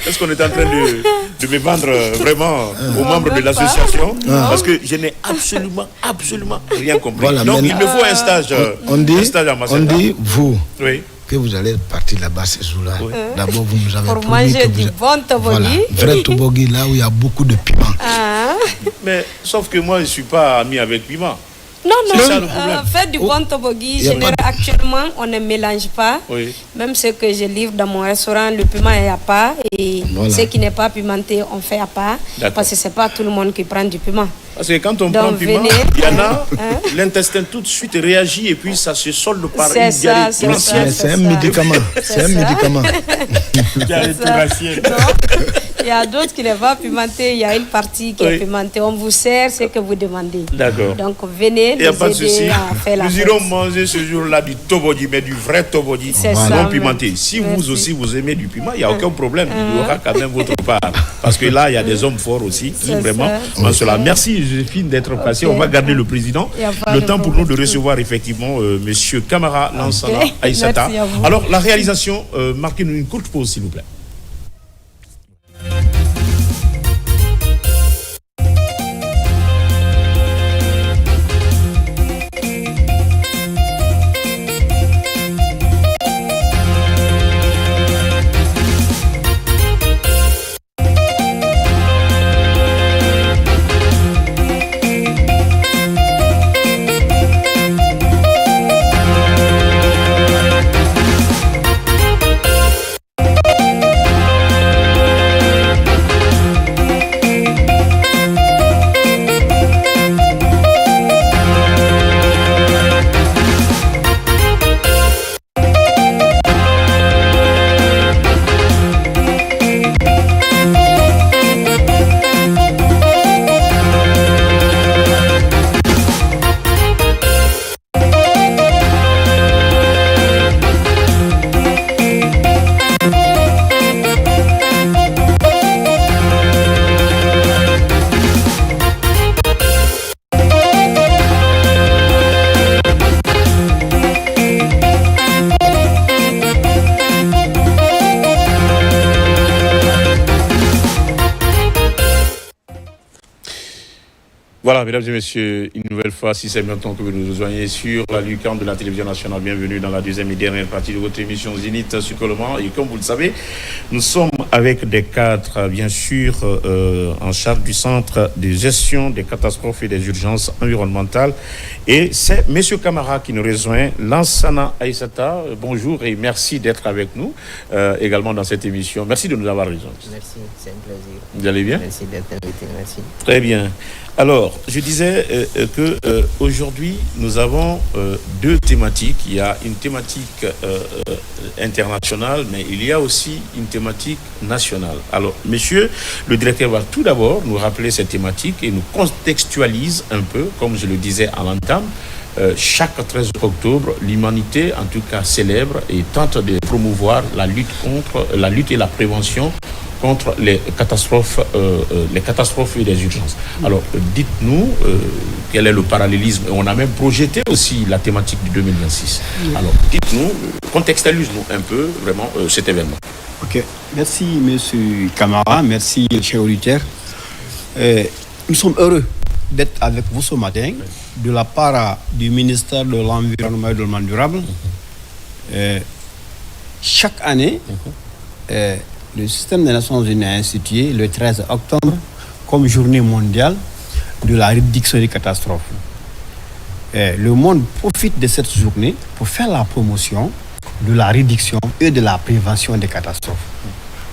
Est-ce qu'on est en train de me vendre vraiment aux membres de l'association? Parce que je n'ai absolument rien compris. Voilà, donc il me faut un stage, un stage à Masada. On dit, vous, oui, que vous allez partir là-bas ces jours-là. Oui. D'abord, vous nous avez pour promis manger du bon tobogi. Voilà, vrai tobogi, là où il y a beaucoup de piment. Mais sauf que moi, je ne suis pas ami avec piment. Non, faire du bon tobogi, actuellement, on ne mélange pas. Oui. Même ce que je livre dans mon restaurant, le piment est à part. Et ce qui n'est pas pimenté, on fait à part. Parce que ce n'est pas tout le monde qui prend du piment. Parce que quand on prend du piment, il y en a, l'intestin tout de suite réagit et puis ça se solde par une diarrhée. C'est un médicament. C'est un médicament. Il y a d'autres qui ne vont pas pimenter. Il y a une partie qui est pimentée. On vous sert ce que vous demandez. D'accord. Donc venez nous aider à faire la Nous irons manger ce jour-là du tobogi, mais du vrai tobogi non pimenté. Si vous aussi vous aimez du piment, il n'y a aucun problème. Il y aura quand même votre part. Parce que là, il y a des hommes forts aussi qui vraiment font cela. Merci Joséphine d'être passée. On va garder le président. Le temps pour nous de recevoir effectivement Monsieur Camara Lansana Aïssata. Alors la réalisation, marquez-nous une courte pause s'il vous plaît. Voilà, mesdames et messieurs, une nouvelle fois, si c'est maintenant que vous nous rejoignez sur la lucarne de la télévision nationale, bienvenue dans la deuxième et dernière partie de votre émission Zénith sur Coleman. Et comme vous le savez, nous sommes avec des cadres, bien sûr, en charge du centre de gestion des catastrophes et des urgences environnementales. Et c'est M. Camara qui nous rejoint, Lansana Aïssata. Bonjour et merci d'être avec nous également dans cette émission. Merci de nous avoir rejoints. Merci, c'est un plaisir. Vous allez bien? Merci d'être invité, merci. Très bien. Alors, je disais que aujourd'hui, nous avons deux thématiques. Il y a une thématique internationale, mais il y a aussi une thématique nationale. Alors, monsieur le directeur va tout d'abord nous rappeler cette thématique et nous contextualise un peu, comme je le disais à l'entame, chaque 13 octobre, l'humanité, en tout cas, célèbre et tente de promouvoir la lutte et la prévention contre les catastrophes et les urgences. Alors, dites-nous quel est le parallélisme. On a même projeté aussi la thématique du 2026. Alors, dites-nous, contextualise-nous un peu vraiment cet événement. Ok, merci Monsieur Camara, merci cher auditeur. Nous sommes heureux d'être avec vous ce matin de la part du ministère de l'Environnement et du Développement durable. Chaque année, le système des Nations Unies a institué le 13 octobre comme journée mondiale de la réduction des catastrophes. Le monde profite de cette journée pour faire la promotion de la réduction et de la prévention des catastrophes.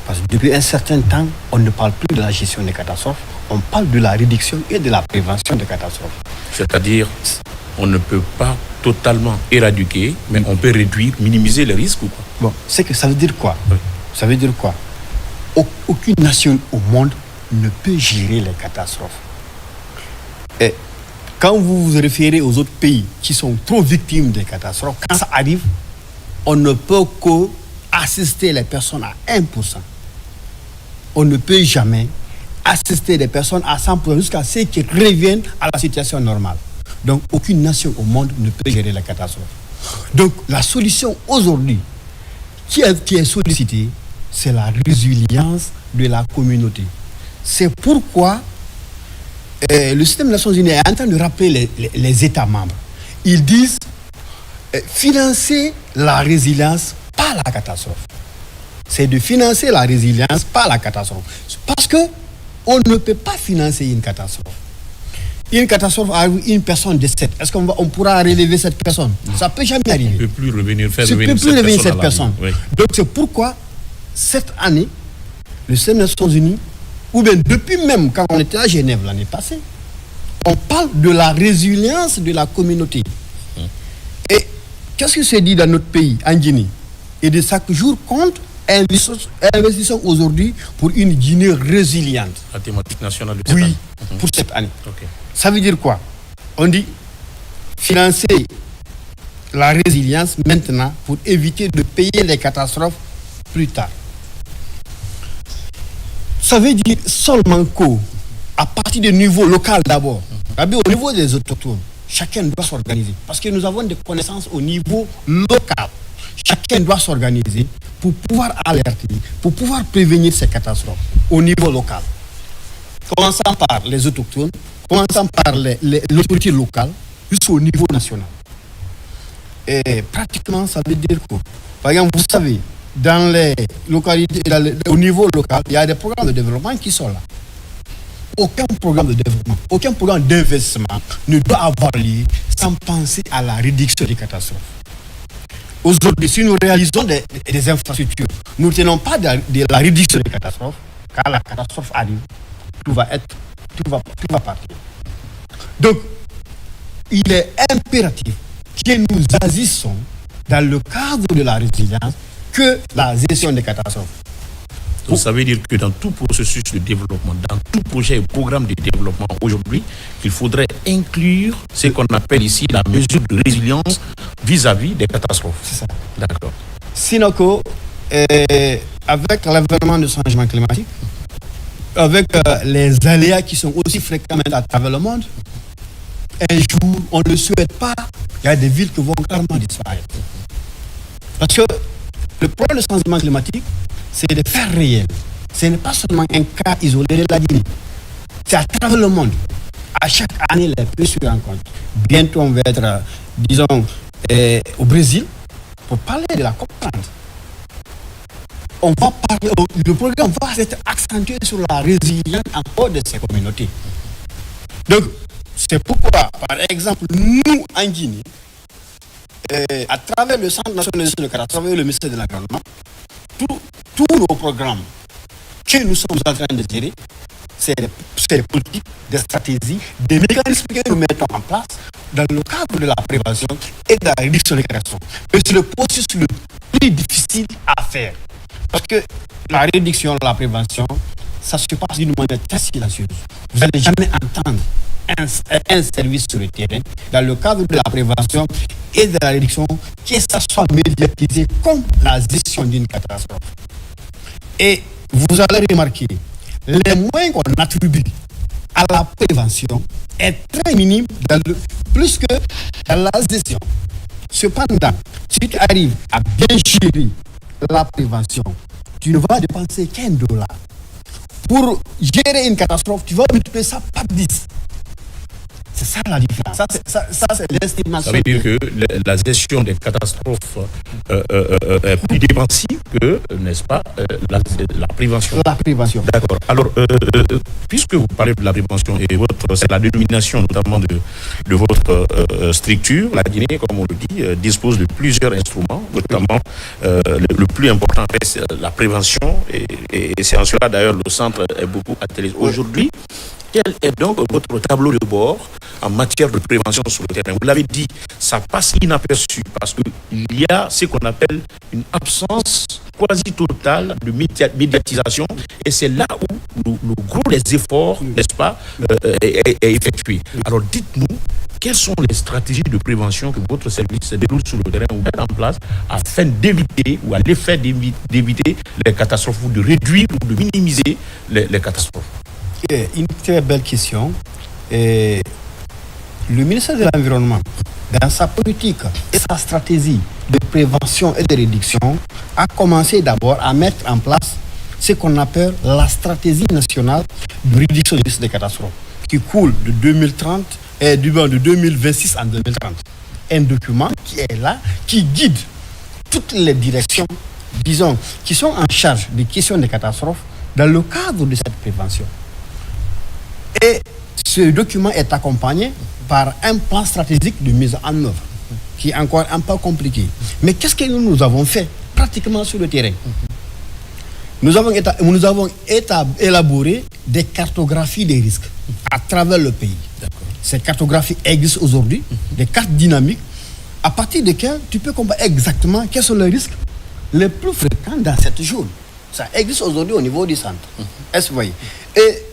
Parce que depuis un certain temps, on ne parle plus de la gestion des catastrophes, on parle de la réduction et de la prévention des catastrophes. C'est-à-dire, on ne peut pas totalement éradiquer, mais on peut réduire, minimiser les risques ou quoi? Bon, c'est que ça veut dire quoi? Ça veut dire quoi? Aucune nation au monde ne peut gérer les catastrophes. Et quand vous vous référez aux autres pays qui sont trop victimes des catastrophes, quand ça arrive, on ne peut qu'assister les personnes à 1%. On ne peut jamais assister les personnes à 100% jusqu'à ce qu'ils reviennent à la situation normale. Donc, aucune nation au monde ne peut gérer la catastrophe. Donc, la solution aujourd'hui qui est sollicitée, c'est la résilience de la communauté. C'est pourquoi le système des Nations Unies est en train de rappeler les États membres. Ils disent financer la résilience par la catastrophe. C'est de financer la résilience par la catastrophe. Parce que on ne peut pas financer une catastrophe. Une catastrophe arrive, une personne décède. Est-ce qu'on pourra relever cette personne? Ça ne peut jamais arriver. On ne peut plus revenir, cette personne. Oui. Donc c'est pourquoi cette année, le système des Nations Unies, ou bien depuis même quand on était à Genève l'année passée, on parle de la résilience de la communauté. Et qu'est-ce que se dit dans notre pays, en Guinée? Et de chaque jour compte, investissons aujourd'hui pour une Guinée résiliente. La thématique nationale de cette année. Oui, pour cette année. Okay. Ça veut dire quoi? On dit financer la résilience maintenant pour éviter de payer les catastrophes plus tard. Ça veut dire seulement qu'à partir du niveau local d'abord, au niveau des autochtones, chacun doit s'organiser. Parce que nous avons des connaissances au niveau local. Chacun doit s'organiser pour pouvoir alerter, pour pouvoir prévenir ces catastrophes au niveau local. Commençant par les autochtones, commençant par l'autorité locale, jusqu'au niveau national. Et pratiquement, ça veut dire quoi? Par exemple, vous savez, dans les localités, au niveau local, il y a des programmes de développement qui sont là. Aucun programme de développement, aucun programme d'investissement ne doit avoir lieu sans penser à la réduction des catastrophes. Aujourd'hui, si nous réalisons des infrastructures, nous ne tenons pas de la réduction des catastrophes, quand la catastrophe arrive, tout va partir. Donc, il est impératif que nous agissons dans le cadre de la résilience que la gestion des catastrophes. Donc, ça veut dire que dans tout processus de développement, dans tout projet et programme de développement aujourd'hui, il faudrait inclure ce qu'on appelle ici la mesure de résilience vis-à-vis des catastrophes. C'est ça. D'accord. Sinon, avec l'avènement du changement climatique, avec les aléas qui sont aussi fréquents à travers le monde, un jour, on ne le souhaite pas, il y a des villes qui vont carrément disparaître. Parce que le problème du changement climatique, c'est de faire réel. Ce n'est pas seulement un cas isolé de la Guinée. C'est à travers le monde. À chaque année, les pays se rencontrent. Bientôt, on va être, disons, au Brésil pour parler de la COP30. On va parler, le programme va être accentué sur la résilience encore de ces communautés. Donc, c'est pourquoi, par exemple, nous, en Guinée, à travers le Centre national de gestion de catastrophes et le ministère de l'Environnement, tous nos programmes que nous sommes en train de gérer, c'est des politiques, des stratégies, des mécanismes que nous mettons en place dans le cadre de la prévention et de la réduction des catastrophes. Mais c'est le processus le plus difficile à faire. Parce que la réduction, la prévention, ça se passe d'une manière très silencieuse. Vous n'allez jamais entendre un service sur le terrain, dans le cadre de la prévention et de la réduction, que ça soit médiatisé comme la gestion d'une catastrophe. Et vous allez remarquer, les moyens qu'on attribue à la prévention est très minime, plus que dans la gestion. Cependant, si tu arrives à bien gérer la prévention, tu ne vas dépenser $15. Pour gérer une catastrophe, tu vas multiplier ça par 10. C'est ça la différence. Ça c'est l'estimation. Ça veut dire que la gestion des catastrophes est plus dépensive que, n'est-ce pas, la prévention. La prévention. D'accord. Alors, puisque vous parlez de la prévention et c'est la dénomination notamment de votre structure, la Guinée, comme on le dit, dispose de plusieurs instruments, notamment le plus important reste la prévention et c'est en cela d'ailleurs le centre est beaucoup attelé. Aujourd'hui, quel est donc votre tableau de bord en matière de prévention sur le terrain? Vous l'avez dit, ça passe inaperçu parce qu'il y a ce qu'on appelle une absence quasi totale de médiatisation et c'est là où le gros des efforts, n'est-ce pas, est effectué. Alors dites-nous, quelles sont les stratégies de prévention que votre service déroule sur le terrain ou met en place afin d'éviter ou à l'effet d'éviter les catastrophes ou de réduire ou de minimiser les catastrophes? Une très belle question. Le ministère de l'Environnement, dans sa politique et sa stratégie de prévention et de réduction, a commencé d'abord à mettre en place ce qu'on appelle la stratégie nationale de réduction des risques de catastrophes, qui coule de 2030 et de 2026 en 2030. Un document qui est là, qui guide toutes les directions, disons, qui sont en charge des questions de catastrophes dans le cadre de cette prévention. Et ce document est accompagné par un plan stratégique de mise en œuvre, qui est encore un peu compliqué. Mais qu'est-ce que nous avons fait pratiquement sur le terrain? Nous avons élaboré des cartographies des risques à travers le pays. Ces cartographies existent aujourd'hui, des cartes dynamiques, à partir desquelles tu peux comprendre exactement quels sont les risques les plus fréquents dans cette zone. Ça existe aujourd'hui au niveau du centre. Est-ce que vous voyez? Et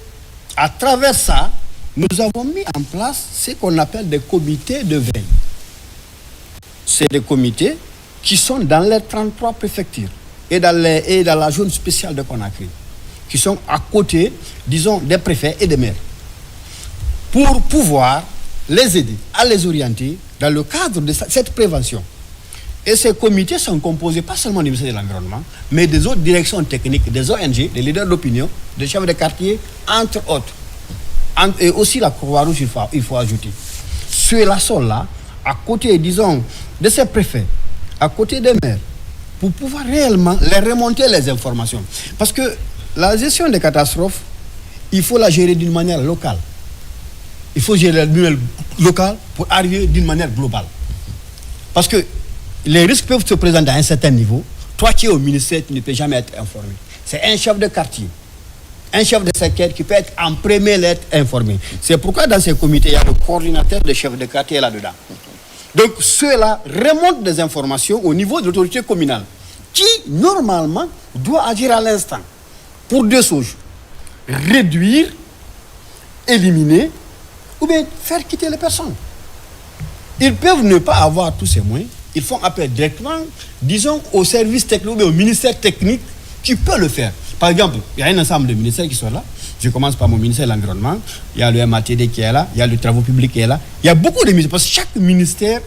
à travers ça, nous avons mis en place ce qu'on appelle des comités de veille. C'est des comités qui sont dans les 33 préfectures et dans la zone spéciale de Conakry, qui sont à côté, disons, des préfets et des maires, pour pouvoir les aider à les orienter dans le cadre de cette prévention. Et ces comités sont composés pas seulement du ministère de l'Environnement, mais des autres directions techniques, des ONG, des leaders d'opinion, des chefs de quartier, entre autres. Et aussi la Croix-Rouge, il faut ajouter. Ceux-là sont là, à côté, disons, de ces préfets, à côté des maires, pour pouvoir réellement les remonter les informations. Parce que la gestion des catastrophes, il faut la gérer d'une manière locale. Il faut gérer d'une manière locale pour arriver d'une manière globale. Parce que les risques peuvent se présenter à un certain niveau. Toi qui es au ministère, tu ne peux jamais être informé. C'est un chef de quartier, un chef de secteur qui peut être en premier lettre informé. C'est pourquoi dans ces comités, il y a le coordinateur des chefs de quartier là-dedans. Donc ceux-là remontent des informations au niveau de l'autorité communale qui, normalement, doit agir à l'instant pour deux choses. Réduire, éliminer ou bien faire quitter les personnes. Ils peuvent ne pas avoir tous ces moyens. Ils font appel directement, disons, au service technique ou au ministère technique qui peut le faire. Par exemple, il y a un ensemble de ministères qui sont là. Je commence par mon ministère de l'Environnement. Il y a le MATD qui est là. Il y a le Travaux publics qui est là. Il y a beaucoup de ministères. Parce que chaque ministère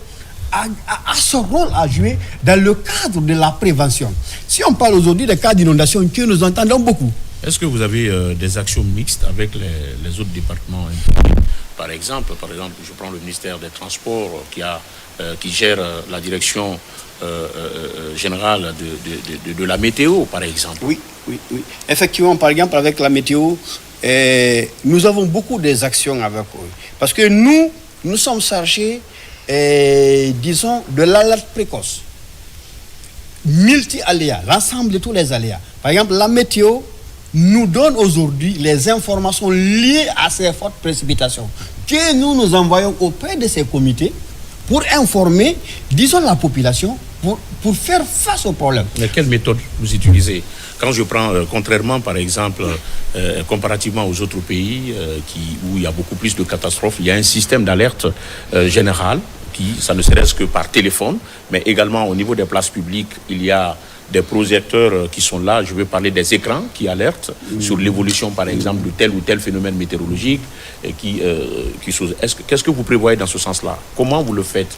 a son rôle à jouer dans le cadre de la prévention. Si on parle aujourd'hui des cas d'inondation que nous entendons beaucoup. Est-ce que vous avez des actions mixtes avec les autres départements? Par exemple, je prends le ministère des Transports qui gère la direction générale de la météo, par exemple. Oui. Effectivement, par exemple, avec la météo, nous avons beaucoup des actions avec eux. Parce que nous sommes chargés, disons, de l'alerte précoce. Multi-aléas, l'ensemble de tous les aléas. Par exemple, la météo nous donne aujourd'hui les informations liées à ces fortes précipitations que nous envoyons auprès de ces comités pour informer, disons, la population pour faire face au problème. Mais quelle méthode vous utilisez? Quand je prends, contrairement par exemple, comparativement aux autres pays où il y a beaucoup plus de catastrophes, il y a un système d'alerte général ça ne serait-ce que par téléphone, mais également au niveau des places publiques, il y a des projecteurs qui sont là. Je veux parler des écrans qui alertent sur l'évolution, par exemple, de tel ou tel phénomène météorologique. Qu'est-ce que vous prévoyez dans ce sens-là? Comment vous le faites?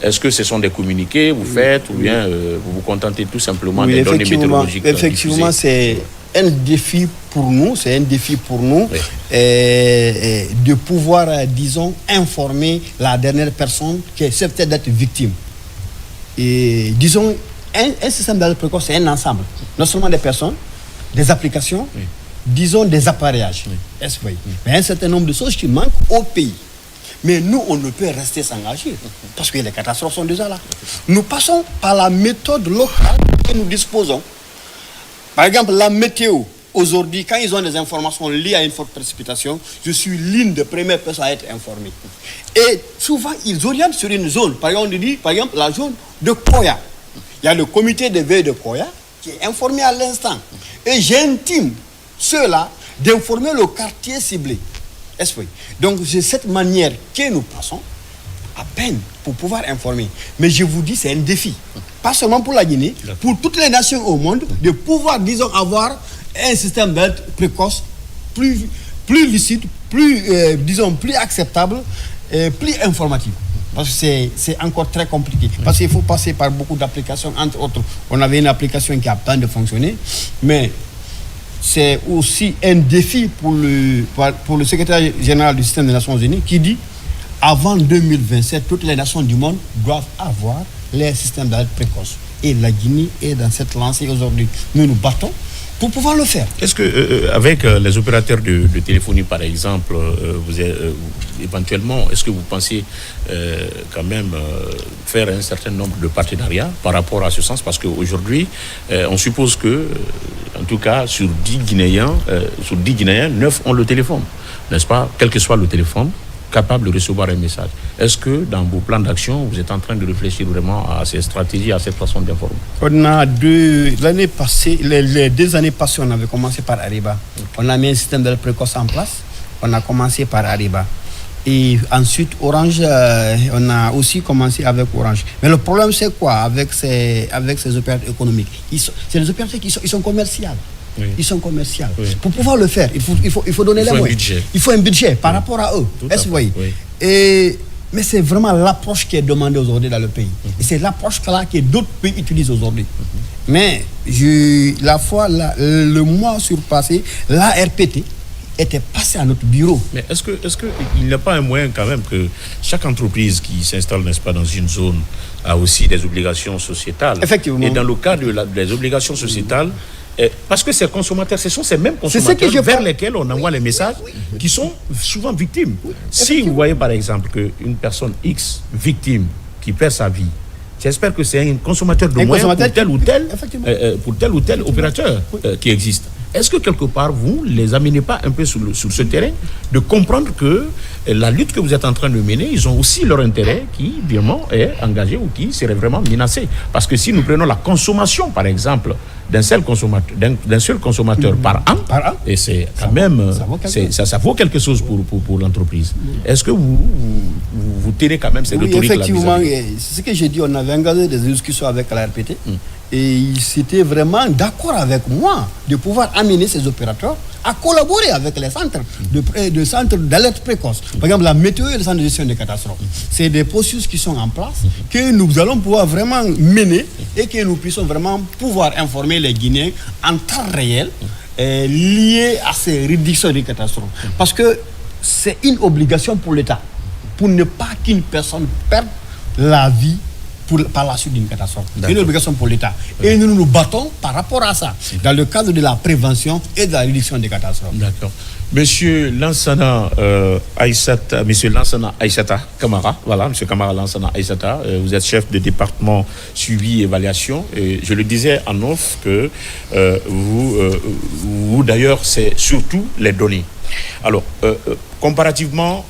Est-ce que ce sont des communiqués vous faites ou bien vous vous contentez tout simplement des données météorologiques? Effectivement, c'est un défi pour nous, de pouvoir, disons, informer la dernière personne qui est susceptible d'être victime. Et disons, un système d'alerte précoce, c'est un ensemble, non seulement des personnes, des applications, disons des appareillages, mais un certain nombre de choses qui manquent au pays. Mais nous, on ne peut rester sans agir, parce que les catastrophes sont déjà là. Nous passons par la méthode locale que nous disposons. Par exemple, la météo, aujourd'hui, quand ils ont des informations liées à une forte précipitation, je suis l'une des premières personnes à être informée. Et souvent, ils orientent sur une zone. Par exemple, on dit, par exemple, la zone de Koya. Il y a le comité de veille de Koya qui est informé à l'instant. Et j'intime ceux-là d'informer le quartier ciblé. Donc, c'est cette manière que nous passons à peine pour pouvoir informer. Mais je vous dis, c'est un défi. Pas seulement pour la Guinée, pour toutes les nations au monde, de pouvoir, disons, avoir un système d'alerte précoce plus lucide, plus acceptable, plus informatif. Parce que c'est encore très compliqué. Parce qu'il faut passer par beaucoup d'applications, entre autres. On avait une application qui a peine de fonctionner, mais c'est aussi un défi pour le secrétaire général du système des Nations Unies qui dit avant 2027, toutes les nations du monde doivent avoir les systèmes d'alerte précoce. Et la Guinée est dans cette lancée aujourd'hui. Nous nous battons pour pouvoir le faire. Est-ce que avec les opérateurs de téléphonie, par exemple, éventuellement, est-ce que vous pensez quand même faire un certain nombre de partenariats par rapport à ce sens? Parce qu'aujourd'hui, on suppose que, en tout cas, sur 10 Guinéens, 9 ont le téléphone, n'est-ce pas? Quel que soit le téléphone, capable de recevoir un message. Est-ce que dans vos plans d'action, vous êtes en train de réfléchir vraiment à ces stratégies, à cette façon d'informer? On a l'année passée, les 2 années passées, on avait commencé par Ariba. On a mis un système d'alerte précoce en place. On a commencé par Ariba. Et ensuite, Orange, on a aussi commencé avec Orange. Mais le problème, c'est quoi avec ces opérateurs économiques? C'est les opérateurs qui sont commerciaux. Ils sont commerciaux. Pour pouvoir le faire, il faut donner les moyens. Il faut un budget par rapport à eux. Est-ce que vous voyez? Mais c'est vraiment l'approche qui est demandée aujourd'hui dans le pays. Et c'est l'approche-là que d'autres pays utilisent aujourd'hui. Mais le mois surpassé, la RPT était passée à notre bureau. Mais est-ce qu'il n'y a pas un moyen quand même que chaque entreprise qui s'installe, n'est-ce pas, dans une zone a aussi des obligations sociétales? Effectivement. Et dans le cas des obligations sociétales, parce que ces consommateurs, ce sont ces mêmes consommateurs vers lesquels on envoie les messages qui sont souvent victimes. Si vous voyez par exemple qu'une personne X victime qui perd sa vie, j'espère que c'est un consommateur de moyens pour tel ou tel opérateur qui existe. Est-ce que quelque part, vous ne les amenez pas un peu sur ce terrain de comprendre que la lutte que vous êtes en train de mener, ils ont aussi leur intérêt qui, vraiment, est engagé ou qui serait vraiment menacé? Parce que si nous prenons la consommation, par exemple, d'un seul consommateur par an, et c'est quand même, ça vaut quelque chose pour l'entreprise. Est-ce que vous tenez quand même cette rhétorique-là? Effectivement, c'est ce que j'ai dit, on avait engagé des discussions avec la RPT. Et ils étaient vraiment d'accord avec moi de pouvoir amener ces opérateurs à collaborer avec les centres d'alerte précoce. Par exemple, la météo et le centre de gestion des catastrophes. C'est des processus qui sont en place que nous allons pouvoir vraiment mener et que nous puissions vraiment pouvoir informer les Guinéens en temps réel liés à ces réductions des catastrophes. Parce que c'est une obligation pour l'État, pour ne pas qu'une personne perde la vie par la suite d'une catastrophe. C'est une obligation pour l'État. Et nous nous battons par rapport à ça, dans le cadre de la prévention et de la réduction des catastrophes. D'accord. Monsieur Lansana Aïssata Kamara, voilà, Monsieur Kamara Lansana Aïssata, vous êtes chef de département suivi et évaluation. Et je le disais en off que vous d'ailleurs, c'est surtout les données. Alors, comparativement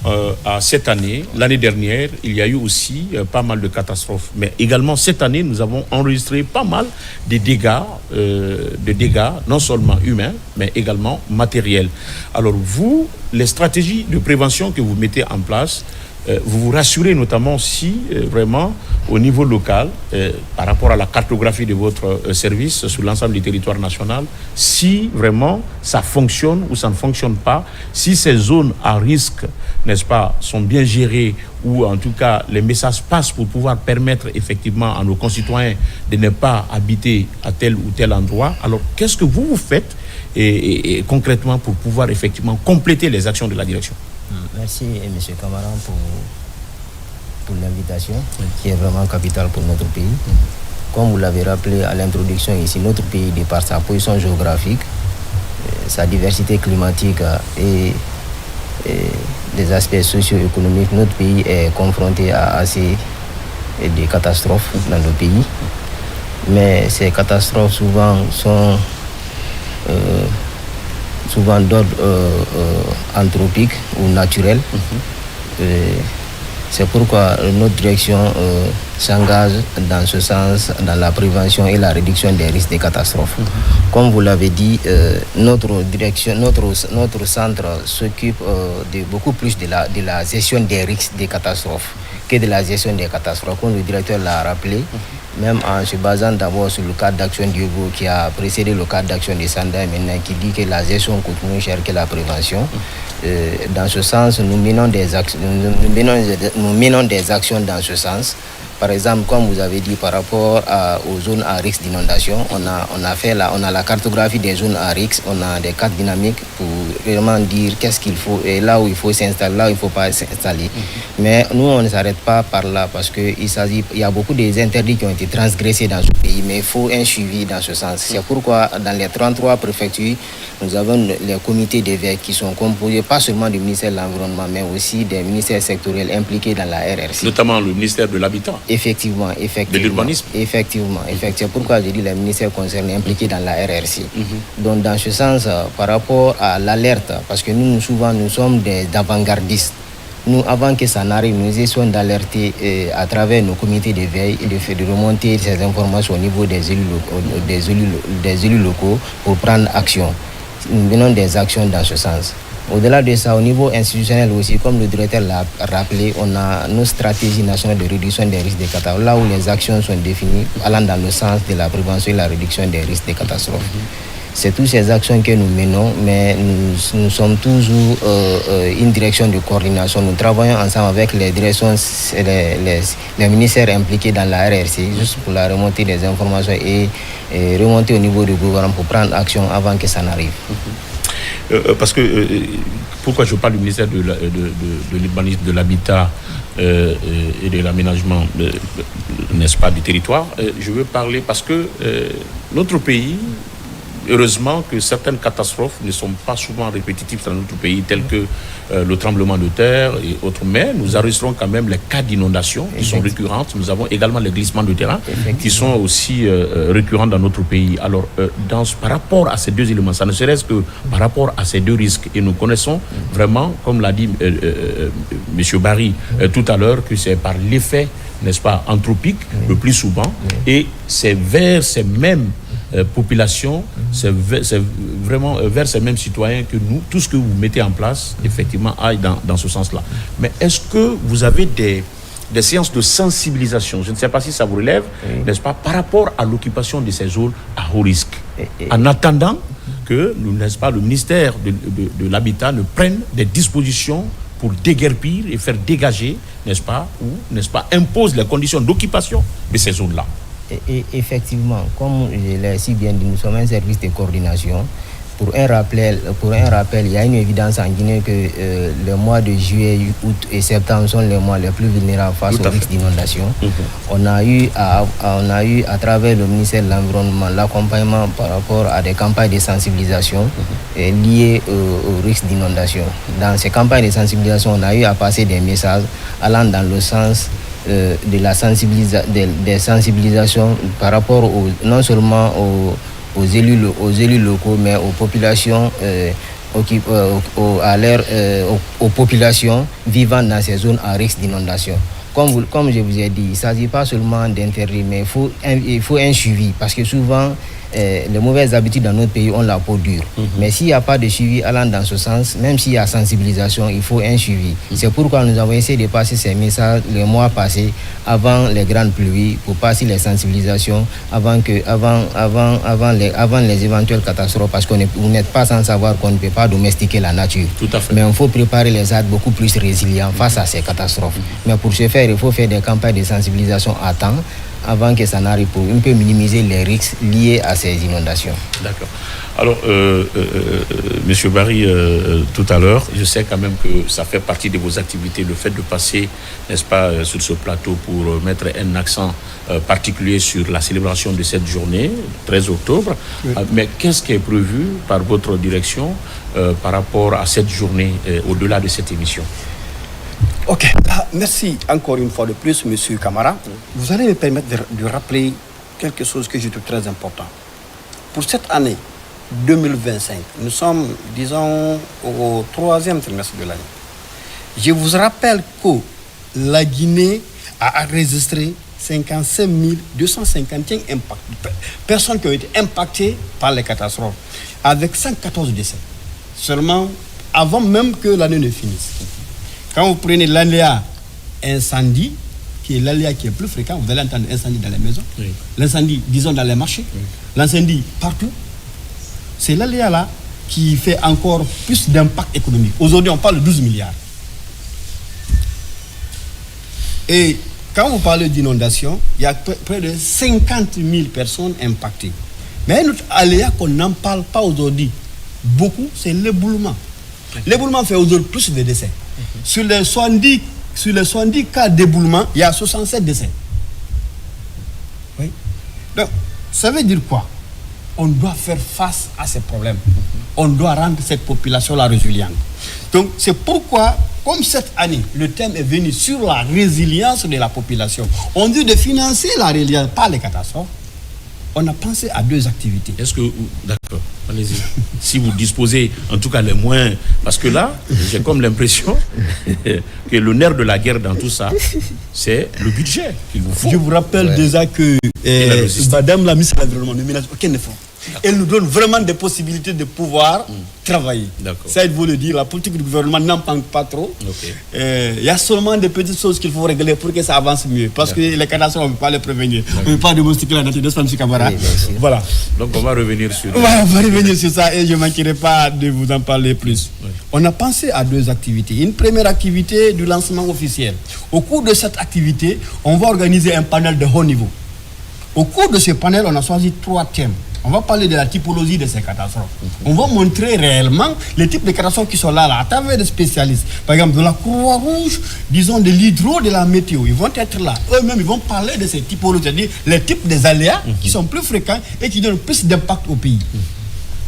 à cette année, l'année dernière, il y a eu aussi pas mal de catastrophes. Mais également, cette année, nous avons enregistré pas mal de dégâts, non seulement humains, mais également matériels. Alors, vous, les stratégies de prévention que vous mettez en place, vous vous rassurez notamment si vraiment au niveau local, par rapport à la cartographie de votre service sur l'ensemble du territoire national, si vraiment ça fonctionne ou ça ne fonctionne pas, si ces zones à risque, n'est-ce pas, sont bien gérées ou en tout cas les messages passent pour pouvoir permettre effectivement à nos concitoyens de ne pas habiter à tel ou tel endroit. Alors qu'est-ce que vous faites et concrètement pour pouvoir effectivement compléter les actions de la direction? Merci M. Camaran pour l'invitation, qui est vraiment capitale pour notre pays. Comme vous l'avez rappelé à l'introduction ici, notre pays, de par sa position géographique, sa diversité climatique et des aspects socio-économiques, notre pays est confronté à assez de catastrophes dans le pays. Mais ces catastrophes souvent sont d'ordre anthropique ou naturel. C'est pourquoi notre direction s'engage dans ce sens, dans la prévention et la réduction des risques de catastrophes. Comme vous l'avez dit, notre direction, notre centre s'occupe de beaucoup plus de la gestion des risques des catastrophes que de la gestion des catastrophes. Comme le directeur l'a rappelé, même en se basant d'abord sur le cadre d'action d'Hugo qui a précédé le cadre d'action de Sanda et maintenant qui dit que la gestion coûte moins cher que la prévention. Dans ce sens, nous menons des actions dans ce sens. Par exemple, comme vous avez dit, par rapport aux zones à risque d'inondation, on a la cartographie des zones à risque, on a des cartes dynamiques pour vraiment dire qu'est-ce qu'il faut et là où il faut s'installer, là où il ne faut pas s'installer. Mais nous, on ne s'arrête pas par là parce qu'il y a beaucoup des interdits qui ont été transgressés dans ce pays, mais il faut un suivi dans ce sens. C'est pourquoi dans les 33 préfectures, nous avons les comités d'éveil qui sont composés pas seulement du ministère de l'Environnement, mais aussi des ministères sectoriels impliqués dans la RRC. Notamment le ministère de l'Habitat. Effectivement. De l'urbanisme. Effectivement. C'est pourquoi je dis les ministères concernés impliqués dans la RRC. Donc dans ce sens, par rapport à l'alerte, parce que nous sommes des avant-gardistes. Nous, avant que ça n'arrive, nous essayons d'alerter à travers nos comités de veille et de remonter ces informations au niveau des élus locaux pour prendre action. Nous menons des actions dans ce sens. Au-delà de ça, au niveau institutionnel aussi, comme le directeur l'a rappelé, on a nos stratégies nationales de réduction des risques de catastrophes, là où les actions sont définies allant dans le sens de la prévention et la réduction des risques de catastrophes. C'est toutes ces actions que nous menons, mais nous sommes toujours une direction de coordination. Nous travaillons ensemble avec les directions, les ministères impliqués dans la RRC, juste pour la remontée des informations et remonter au niveau du gouvernement pour prendre action avant que ça n'arrive. Parce que, pourquoi je parle du ministère de l'urbanisme, de l'habitat et de l'aménagement, n'est-ce pas, du territoire, je veux parler parce que notre pays, heureusement que certaines catastrophes ne sont pas souvent répétitives dans notre pays, telles que le tremblement de terre et autres, mais nous enregistrons quand même les cas d'inondation qui sont récurrentes. Nous avons également les glissements de terrain qui sont aussi récurrents dans notre pays. Alors, par rapport à ces deux éléments, ça ne serait-ce que par rapport à ces deux risques, et nous connaissons vraiment, comme l'a dit M. Barry tout à l'heure, que c'est par l'effet, n'est-ce pas, anthropique, le plus souvent, et c'est vers ces mêmes population, c'est vraiment vers ces mêmes citoyens que nous, tout ce que vous mettez en place, effectivement, aille dans ce sens-là. Mais est-ce que vous avez des séances de sensibilisation, je ne sais pas si ça vous relève, n'est-ce pas, par rapport à l'occupation de ces zones à haut risque, en attendant que, n'est-ce pas, le ministère de l'Habitat ne prenne des dispositions pour déguerpir et faire dégager, n'est-ce pas, ou, n'est-ce pas, impose les conditions d'occupation de ces zones-là. Et effectivement, comme je l'ai si bien dit, nous sommes un service de coordination. Pour un rappel, il y a une évidence en Guinée que les mois de juillet, août et septembre sont les mois les plus vulnérables face au risque d'inondation. On a eu à travers le ministère de l'Environnement l'accompagnement par rapport à des campagnes de sensibilisation liées au risque d'inondation. Dans ces campagnes de sensibilisation, on a eu à passer des messages allant dans le sens de la des sensibilisations par rapport non seulement aux élus locaux, mais aux populations aux populations vivant dans ces zones à risque d'inondation. Comme je vous ai dit, il ne s'agit pas seulement d'interdire, mais il faut un suivi, parce que souvent, les mauvaises habitudes dans notre pays ont la peau dure. Mais s'il n'y a pas de suivi allant dans ce sens, même s'il y a sensibilisation, il faut un suivi. C'est pourquoi nous avons essayé de passer ces messages les mois passés, avant les grandes pluies, pour passer les sensibilisations avant les éventuelles catastrophes, parce que vous n'êtes pas sans savoir qu'on ne peut pas domestiquer la nature. Tout à fait. Mais il faut préparer les arbres beaucoup plus résilients face à ces catastrophes. Mais pour ce faire, il faut faire des campagnes de sensibilisation à temps, avant que ça n'arrive, pour un peu minimiser les risques liés à ces inondations. D'accord. Alors, Monsieur Barry, tout à l'heure, je sais quand même que ça fait partie de vos activités, le fait de passer, n'est-ce pas, sur ce plateau pour mettre un accent particulier sur la célébration de cette journée, 13 octobre. Oui. Mais qu'est-ce qui est prévu par votre direction par rapport à cette journée, au-delà de cette émission? Ok, merci encore une fois de plus, Monsieur Camara. Vous allez me permettre de rappeler quelque chose que je trouve très important. Pour cette année 2025, nous sommes, disons, au 3e trimestre de l'année. Je vous rappelle que la Guinée a enregistré 55 251 personnes qui ont été impactées par les catastrophes, avec 114 décès, seulement avant même que l'année ne finisse. Quand vous prenez l'aléa incendie, qui est l'aléa qui est plus fréquent, vous allez entendre incendie dans les maisons, oui. L'incendie, disons, dans les marchés, oui. L'incendie partout, c'est l'aléa là qui fait encore plus d'impact économique. Aujourd'hui, on parle de 12 milliards. Et quand vous parlez d'inondation, il y a près de 50 000 personnes impactées. Mais notre aléa qu'on n'en parle pas aujourd'hui beaucoup, c'est l'éboulement. L'éboulement fait aujourd'hui plus de décès. Sur les 70 cas d'éboulement, il y a 67 décès. Oui. Donc, ça veut dire quoi? On doit faire face à ces problèmes. On doit rendre cette population-là résiliente. Donc, c'est pourquoi, comme cette année, le thème est venu sur la résilience de la population. On dit de financer la résilience par les catastrophes. On a pensé à 2 activités. Est-ce que... D'accord, allez-y. Si vous disposez, en tout cas, les moyens... Parce que là, j'ai comme l'impression que le nerf de la guerre dans tout ça, c'est le budget qu'il vous faut. Je vous rappelle déjà que Madame la ministre de l'Environnement ne ménage aucun effort. Elle nous donne vraiment des possibilités de pouvoir travailler. Ça, il faut le dire, la politique du gouvernement n'en manque pas trop. Il y a seulement des petites choses qu'il faut régler pour que ça avance mieux. Parce que les catastrophes, on ne peut pas les prévenir. On ne peut pas domestiquer la nature de M. Camara. Voilà. Donc on va revenir sur... On va revenir sur ça et je ne manquerai pas de vous en parler plus. On a pensé à 2 activités. Une première activité du lancement officiel. Au cours de cette activité, on va organiser un panel de haut niveau. Au cours de ce panel, on a choisi 3 thèmes. On va parler de la typologie de ces catastrophes. On va montrer réellement les types de catastrophes qui sont là à travers des spécialistes. Par exemple, de la Croix-Rouge, disons de l'hydro, de la météo. Ils vont être là. Eux-mêmes, ils vont parler de ces typologies, c'est-à-dire les types des aléas qui sont plus fréquents et qui donnent plus d'impact au pays.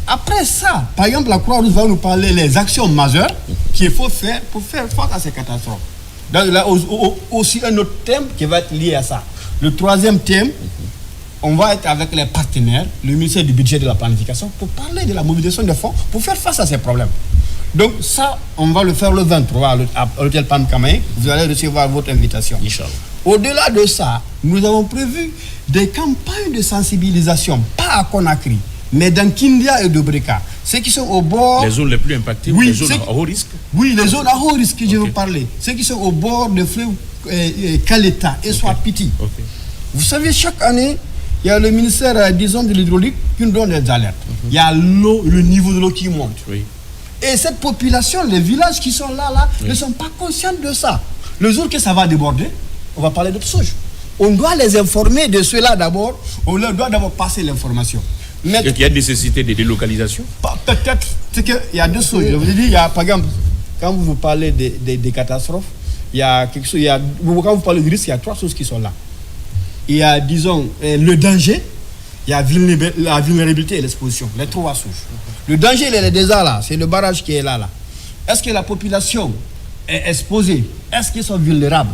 Après ça, par exemple, la Croix-Rouge va nous parler des actions majeures qu'il faut faire pour faire face à ces catastrophes. Donc, là, aussi un autre thème qui va être lié à ça. Le 3e thème, on va être avec les partenaires, le ministère du budget et de la planification, pour parler de la mobilisation des fonds pour faire face à ces problèmes. Donc ça, on va le faire le 23 à l'hôtel Pam Kamae. Vous allez recevoir votre invitation. Inch'Allah. Au-delà de ça, nous avons prévu des campagnes de sensibilisation, pas à Conakry, mais dans Kindia et Dobrika. Ceux qui sont au bord... Les zones les plus impactées, oui, les zones à haut risque. Oui, les zones à haut risque que je veux parler. Ceux qui sont au bord de fleuve Kaleta et Swapiti. Vous savez, chaque année, il y a le ministère, disons, de l'hydraulique qui nous donne des alertes. Il y a l'eau, le niveau de l'eau qui monte. Et cette population, les villages qui sont là, ne sont pas conscients de ça. Le jour que ça va déborder, on va parler d'autre chose. On doit les informer de cela d'abord. On leur doit d'abord passer l'information. Mais il y a une nécessité de délocalisation? Peut-être. C'est qu'il y a 2 choses. Je vous ai dit, il y a, par exemple, quand vous parlez des catastrophes, il y a quelque chose, quand vous parlez du risque, il y a 3 choses qui sont là. Il y a, disons, le danger, il y a la vulnérabilité et l'exposition, les 3 souches. Le danger, il est déjà là, c'est le barrage qui est là. Est-ce que la population est exposée? Est-ce qu'ils sont vulnérables?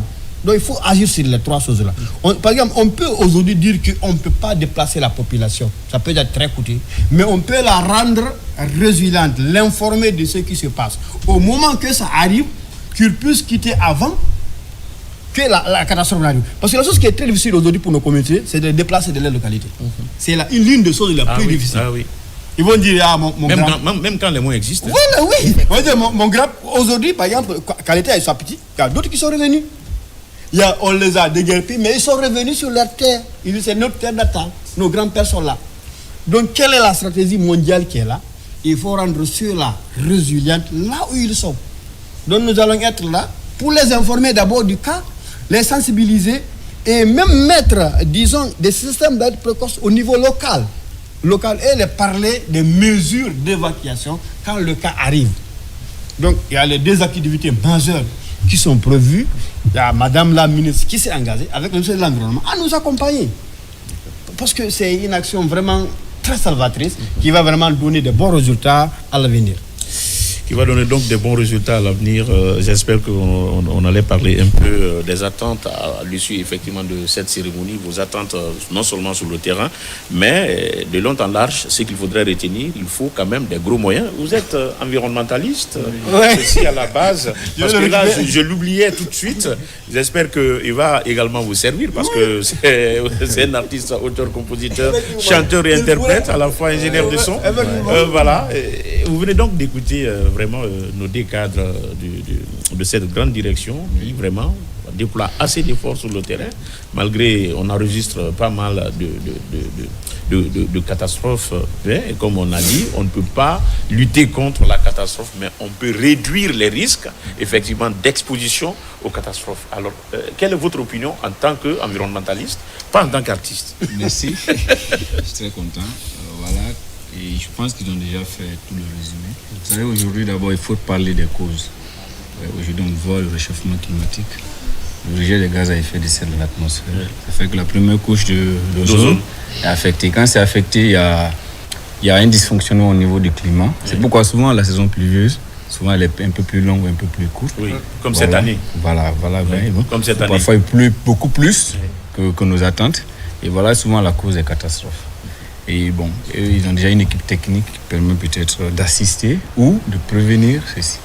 Donc il faut agir sur les trois choses-là. Par exemple, on peut aujourd'hui dire qu'on ne peut pas déplacer la population. Ça peut être très coûteux. Mais on peut la rendre résiliente, l'informer de ce qui se passe. Au moment que ça arrive, qu'ils puissent quitter avant que la catastrophe arrive. Parce que la chose qui est très difficile aujourd'hui pour nos communautés, c'est de déplacer de la localité. C'est une ligne de choses la plus difficile. Ah oui. Ils vont dire, même quand les mots existent. Voilà, oui. On va dire, mon grand, aujourd'hui, par exemple, quand l'État est petit, il y a d'autres qui sont revenus. On les a déguerpis, mais ils sont revenus sur leur terre. Ils disent, c'est notre terre d'attaque. Nos grands-pères sont là. Donc, quelle est la stratégie mondiale qui est là? Il faut rendre ceux-là résilients là où ils sont. Donc, nous allons être là pour les informer d'abord du cas, les sensibiliser et même mettre, disons, des systèmes d'aide précoce au niveau local et les parler des mesures d'évacuation quand le cas arrive. Donc, il y a les deux activités majeures qui sont prévues. Il y a Madame la ministre qui s'est engagée avec le ministère de l'Environnement à nous accompagner. Parce que c'est une action vraiment très salvatrice qui va vraiment donner de bons résultats à l'avenir. Qui va donner donc des bons résultats à l'avenir. J'espère qu'on allait parler un peu des attentes à l'issue effectivement de cette cérémonie, vos attentes non seulement sur le terrain, mais de long en large, ce qu'il faudrait retenir, il faut quand même des gros moyens. Vous êtes environnementaliste aussi à la base, parce que là, je l'oubliais tout de suite. J'espère qu'il va également vous servir, parce que c'est un artiste, auteur, compositeur, chanteur et interprète, à la fois ingénieur de son. Voilà. Vous venez donc d'écouter vraiment nos deux cadres de cette grande direction qui vraiment déploient assez d'efforts sur le terrain, malgré on enregistre pas mal de catastrophes. Et comme on a dit, on ne peut pas lutter contre la catastrophe, mais on peut réduire les risques effectivement d'exposition aux catastrophes. Alors, quelle est votre opinion en tant qu'environnementaliste, pas en tant qu'artiste? Merci, je suis très content. Voilà. Et je pense qu'ils ont déjà fait tout le résumé. Vous savez, aujourd'hui, d'abord, il faut parler des causes. Aujourd'hui, on voit le réchauffement climatique, le rejet des gaz à effet de serre de l'atmosphère. Ça fait que la première couche de l'ozone est affectée. Quand c'est affecté, il y a un dysfonctionnement au niveau du climat. C'est pourquoi souvent, la saison pluvieuse, souvent, elle est un peu plus longue, un peu plus courte. Oui, comme cette année. Voilà. Comme cette année. Parfois, il pleut beaucoup plus que nos attentes. Et voilà souvent la cause des catastrophes. Et bon, ils ont déjà une équipe technique qui permet peut-être d'assister ou de prévenir ceci.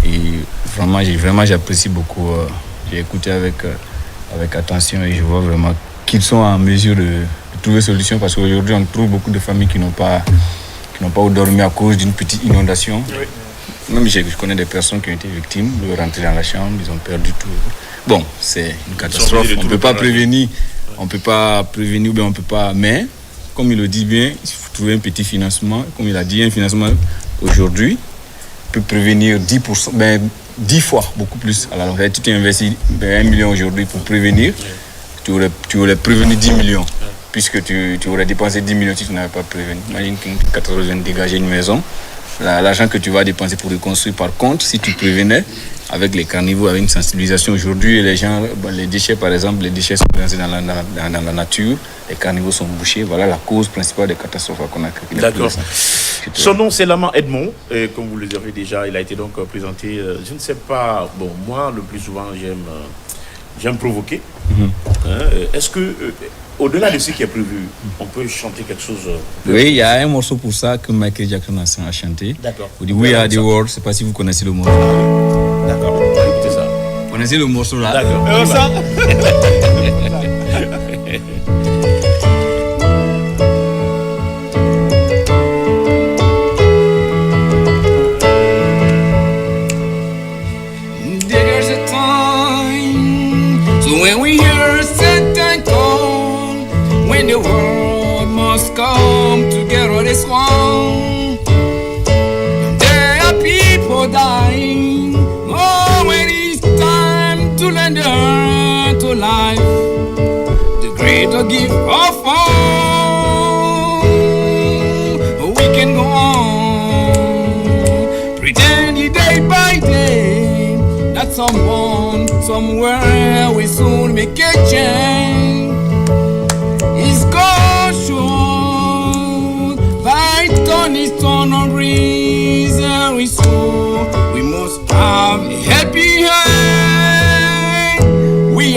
Et vraiment, j'apprécie beaucoup. J'ai écouté avec attention et je vois vraiment qu'ils sont en mesure de trouver solution, parce qu'aujourd'hui, on trouve beaucoup de familles qui n'ont pas où dormir à cause d'une petite inondation. Oui. Même je connais des personnes qui ont été victimes de rentrer dans la chambre, ils ont perdu tout. Bon, c'est une catastrophe. On ne peut pas prévenir, ou bien on ne peut pas. Mais comme il le dit bien, il faut trouver un petit financement. Comme il a dit, un financement aujourd'hui peut prévenir 10%, 10 fois, beaucoup plus. Alors, si tu investis 1 million aujourd'hui pour prévenir, tu aurais prévenu 10 millions. Puisque tu aurais dépensé 10 millions si tu n'avais pas prévenu. Imagine qu'une catastrophe vient de dégager une maison. L'argent que tu vas dépenser pour reconstruire, par contre, si tu prévenais, avec les carnivores, avec une sensibilisation aujourd'hui, les gens, les déchets par exemple, les déchets sont lancés dans la nature, les carnivores sont bouchés, voilà la cause principale des catastrophes qu'on a créées. D'accord. Son nom c'est Lama Edmond, et comme vous le savez déjà, il a été donc présenté, je ne sais pas, bon moi le plus souvent j'aime provoquer. Est-ce que au-delà de ce qui est prévu, on peut chanter quelque chose? Oui, il y a un morceau pour ça que Michael Jackson a chanté. D'accord. Vous dites We Are the World, je ne sais pas si vous connaissez le morceau. D'accord, écoutez ça. Vous connaissez le morceau là? D'accord. Ça There's a time, so when we hear a certain call, when the world must come together this one, there are people dying. Oh, when it's time to lend a hand to life, the greater gift of all, we can go on, pretending day by day that someone, somewhere will soon make a change. It's God shown, fight on its own reason we saw. We must have a happy hand. We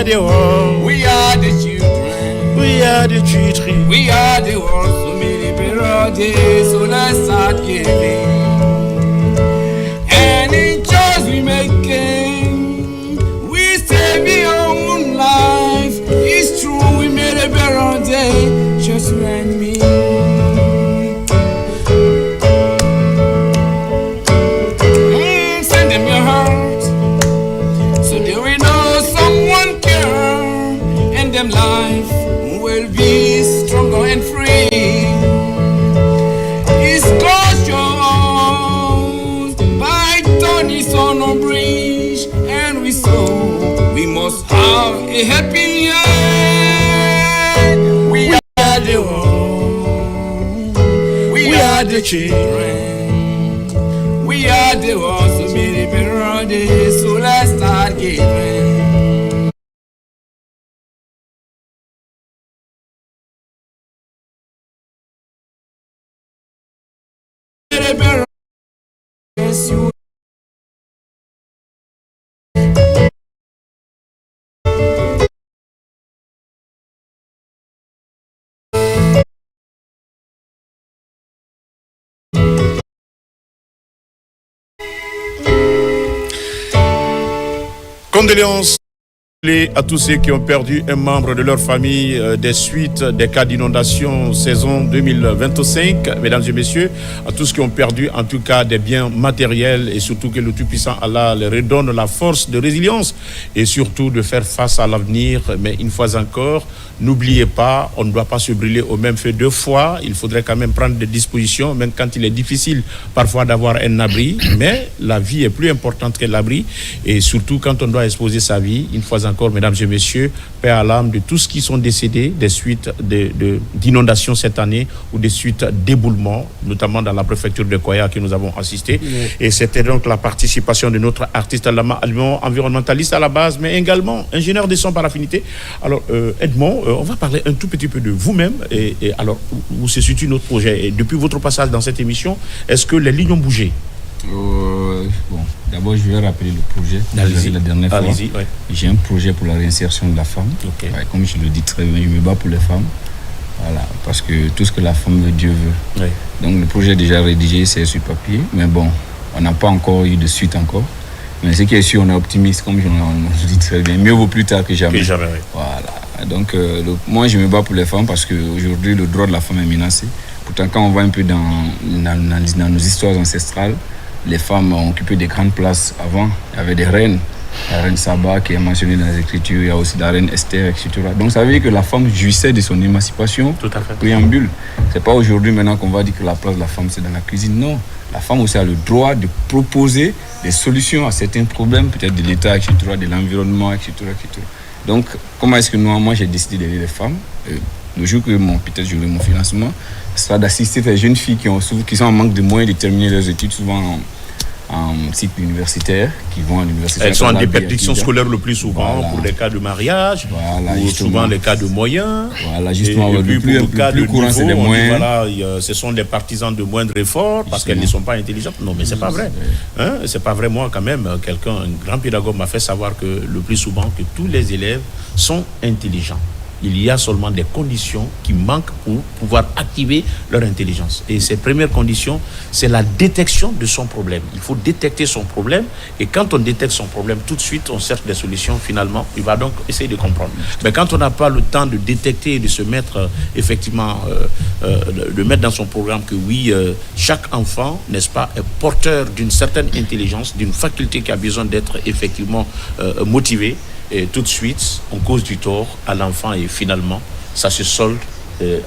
are the world. We are the children. We are the children. We are the world. So many parodies. So let's start giving. And in choice we making, we save our own life. It's true, we made a better day. Just you and me. Send them your heart, so they will know someone care, and them life will be stronger and free. It's cautious by Tony on a bridge, and we must have a happy end. We are the world. We are the children. We are the ones who made it better, so let's start giving. Yes, you. Condoléances à tous ceux qui ont perdu un membre de leur famille des suites des cas d'inondation saison 2025. Mesdames et messieurs, à tous qui ont perdu en tout cas des biens matériels et surtout que le Tout-Puissant Allah leur redonne la force de résilience et surtout de faire face à l'avenir. Mais une fois encore, n'oubliez pas, on ne doit pas se brûler au même feu deux fois. Il faudrait quand même prendre des dispositions, même quand il est difficile parfois d'avoir un abri. Mais la vie est plus importante que l'abri et surtout quand on doit exposer sa vie, une fois encore, mesdames et messieurs, paix à l'âme de tous qui sont décédés des suites d'inondations cette année ou des suites d'éboulements, notamment dans la préfecture de Koya que nous avons assisté. Oui. Et c'était donc la participation de notre artiste allemand, environnementaliste à la base, mais également ingénieur de son par affinité. Alors, Edmond, on va parler un tout petit peu de vous-même. Et alors, où se situe notre projet? Et depuis votre passage dans cette émission, est-ce que les lignes ont bougé? Bon, d'abord je vais rappeler le projet. La dernière fois, ouais. J'ai un projet pour la réinsertion de la femme. Okay. Ouais, comme je le dis très bien, je me bats pour les femmes. Voilà, parce que tout ce que la femme veut, Dieu veut. Ouais. Donc le projet est déjà rédigé, c'est sur papier. Mais bon, on n'a pas encore eu de suite encore. Mais ce qui est sûr, on est optimiste, comme je le dis très bien. Mieux vaut plus tard que jamais. Ouais. Voilà. Donc moi je me bats pour les femmes parce qu'aujourd'hui le droit de la femme est menacé. Pourtant quand on va un peu dans nos histoires ancestrales, les femmes ont occupé des grandes places avant. Il y avait des reines. La reine Saba qui est mentionnée dans les Écritures, il y a aussi la reine Esther, etc. Donc ça veut dire que la femme jouissait de son émancipation. Tout à fait. Préambule. C'est pas aujourd'hui maintenant qu'on va dire que la place de la femme c'est dans la cuisine. Non. La femme aussi a le droit de proposer des solutions à certains problèmes, peut-être de l'État, etc., de l'environnement, etc., etc. Donc comment est-ce que moi j'ai décidé d'aider les femmes? Le jour que peut-être j'aurai mon financement, ce sera d'assister les jeunes filles qui sont en manque de moyens de terminer leurs études, souvent en cycle universitaire, qui vont à l'université. Elles sont en déperdition scolaire le plus souvent, voilà. Pour les cas de mariage, voilà, ou souvent les cas de moyens. Voilà, justement, et puis pour le cas de courant, niveau, c'est des moyens. Voilà, ce sont des partisans de moindre effort parce qu'elles ne sont pas intelligentes. Non, mais c'est pas vrai. Hein? C'est pas vrai. Moi, quand même, un grand pédagogue m'a fait savoir que le plus souvent, que tous les élèves sont intelligents. Il y a seulement des conditions qui manquent pour pouvoir activer leur intelligence. Et ces premières conditions, c'est la détection de son problème. Il faut détecter son problème. Et quand on détecte son problème, tout de suite, on cherche des solutions. Finalement, il va donc essayer de comprendre. Mais quand on n'a pas le temps de détecter et de se mettre, effectivement, de mettre dans son programme que oui, chaque enfant, n'est-ce pas, est porteur d'une certaine intelligence, d'une faculté qui a besoin d'être effectivement motivée. Et tout de suite, on cause du tort à l'enfant et finalement, ça se solde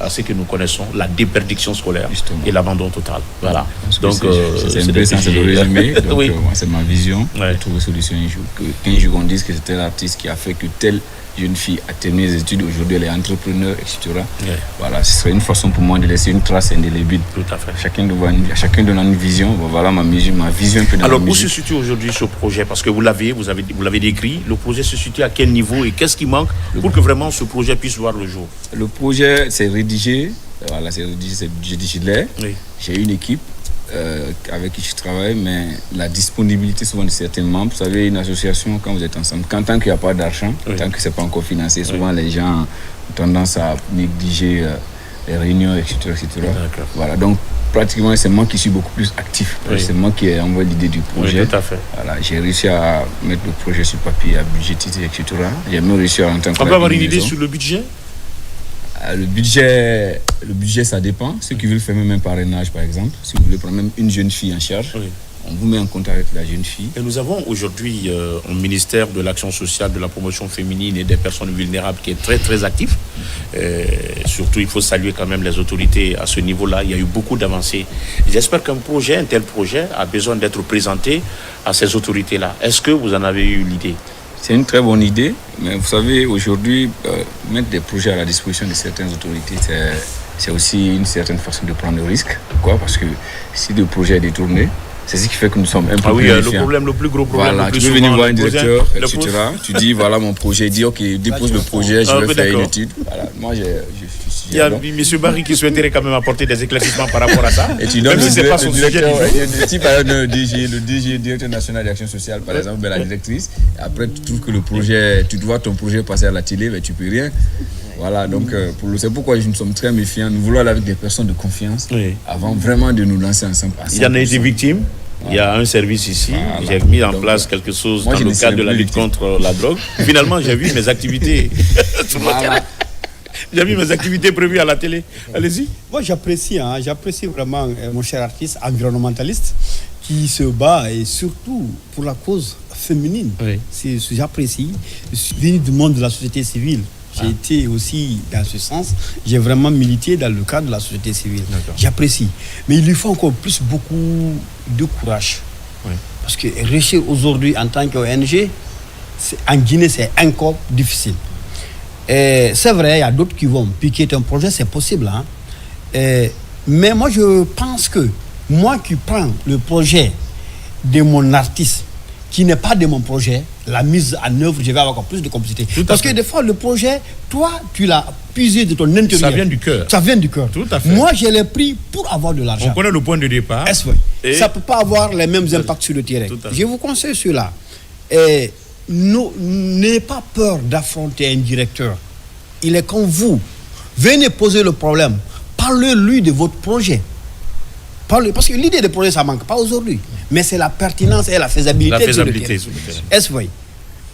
à ce que nous connaissons, la déperdiction scolaire. Justement. Et l'abandon total. Voilà. Donc, c'est un peu ça, c'est le résumé. Donc, oui. Moi, c'est ma vision. Ouais. De trouver solution un jour. Qu'un jour, on dise que c'était l'artiste qui a fait que telle jeune fille a terminé les études, aujourd'hui elle est entrepreneur, etc. Ouais. Voilà, ce serait une façon pour moi de laisser une trace indélébile. Tout à fait. Chacun donne une vision. Bon, voilà ma vision un peu dans Alors, où se situe aujourd'hui ce projet? Parce que vous l'avez décrit. Le projet se situe à quel niveau et qu'est-ce qui manque pour que vraiment ce projet puisse voir le jour? Le projet, c'est rédigé. Voilà, c'est rédigé, c'est rédigé. Oui. J'ai une équipe. avec qui je travaille, mais la disponibilité souvent de certains membres. Vous savez, une association, quand vous êtes ensemble, tant qu'il n'y a pas d'argent, tant que ce n'est pas encore financé, souvent les gens ont tendance à négliger les réunions, etc. Voilà, donc pratiquement c'est moi qui suis beaucoup plus actif. C'est moi qui ai envoyé l'idée du projet. Oui, tout à fait. Voilà, j'ai réussi à mettre le projet sur papier, à budgétiser, etc. J'ai même réussi à rentrer en contact. On peut avoir une idée sur le budget? Le budget, ça dépend. Ceux qui veulent faire même un parrainage, par exemple, si vous voulez prendre même une jeune fille en charge, on vous met en contact avec la jeune fille. Et nous avons aujourd'hui un ministère de l'Action sociale, de la promotion féminine et des personnes vulnérables qui est très très actif. Surtout, il faut saluer quand même les autorités à ce niveau-là. Il y a eu beaucoup d'avancées. J'espère qu'un tel projet a besoin d'être présenté à ces autorités-là. Est-ce que vous en avez eu l'idée? C'est une très bonne idée, mais vous savez, aujourd'hui, mettre des projets à la disposition de certaines autorités, c'est aussi une certaine façon de prendre le risque. Pourquoi? Parce que si le projet est détourné, c'est ce qui fait que nous sommes un peu plus méfiants. Le plus gros problème. Voilà, tu peux venir voir un directeur, etc. Tu dis, voilà mon projet, il dit, ok, dépose le projet, je vais faire une étude. Voilà, moi, il y a M. Barry qui souhaiterait quand même apporter des éclaircissements par rapport à ça. Et tu donnes même si c'est pas son sujet. Le DG, directeur national d'action sociale, par exemple, la directrice. Après, tu trouves que le projet, tu dois ton projet passer à la télé, mais tu peux rien. Voilà, donc c'est pourquoi nous sommes très méfiants. Nous voulons aller avec des personnes de confiance avant vraiment de nous lancer ensemble. Il y en a été victime. Il y a un service ici, j'ai mis en place quelque chose dans le cadre de la lutte contre la drogue. Finalement, j'ai vu mes activités. J'ai vu mes activités prévues à la télé. Allez-y. Moi, j'apprécie vraiment mon cher artiste environnementaliste qui se bat et surtout pour la cause féminine. J'apprécie. Je suis venu du monde de la société civile. J'ai été aussi dans ce sens. J'ai vraiment milité dans le cadre de la société civile. J'apprécie. Mais il lui faut encore beaucoup de courage. Parce que réussir aujourd'hui en tant qu'ONG, en Guinée, c'est encore difficile. Et c'est vrai, il y a d'autres qui vont piquer un projet, c'est possible. Hein? Mais moi, je pense que moi qui prends le projet de mon artiste, qui n'est pas de mon projet, la mise en œuvre, je vais avoir encore plus de complicité. Parce que des fois, le projet, toi, tu l'as puisé de ton intérieur. Ça vient du cœur. Ça vient du cœur. Tout à fait. Moi, je l'ai pris pour avoir de l'argent. On connaît le point de départ. Ça ne peut pas avoir les mêmes impacts sur le terrain. Je vous conseille cela. N'ayez pas peur d'affronter un directeur. Il est comme vous. Venez poser le problème. Parlez-lui de votre projet. Parce que l'idée de projet, ça ne manque pas aujourd'hui. Mais c'est la pertinence et la faisabilité.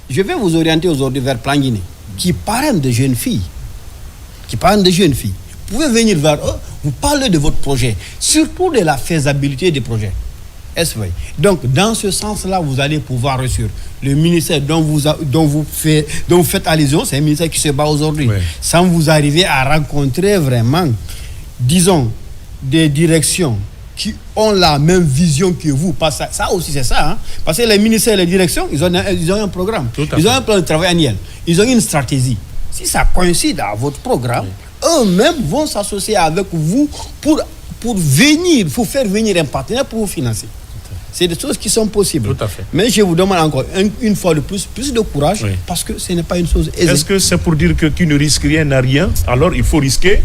Je vais vous orienter aujourd'hui vers Plan Guinée, qui parraine de jeunes filles. Vous pouvez venir vers eux, vous parlez de votre projet, surtout de la faisabilité des projets. Donc, dans ce sens-là, vous allez pouvoir réussir. Le ministère dont vous faites allusion, c'est un ministère qui se bat aujourd'hui. Sans vous arriver à rencontrer vraiment, disons, des directions qui ont la même vision que vous. Ça aussi, c'est ça. Hein? Parce que les ministères et les directions, ils ont un programme. Ils ont un plan de travail annuel. Ils ont une stratégie. Si ça coïncide à votre programme, eux-mêmes vont s'associer avec vous pour faire venir un partenaire pour vous financer. C'est des choses qui sont possibles. Tout à fait. Mais je vous demande encore une fois de plus de courage, parce que ce n'est pas une chose aisée. Est-ce que c'est pour dire que qui ne risque rien n'a rien? Alors il faut risquer,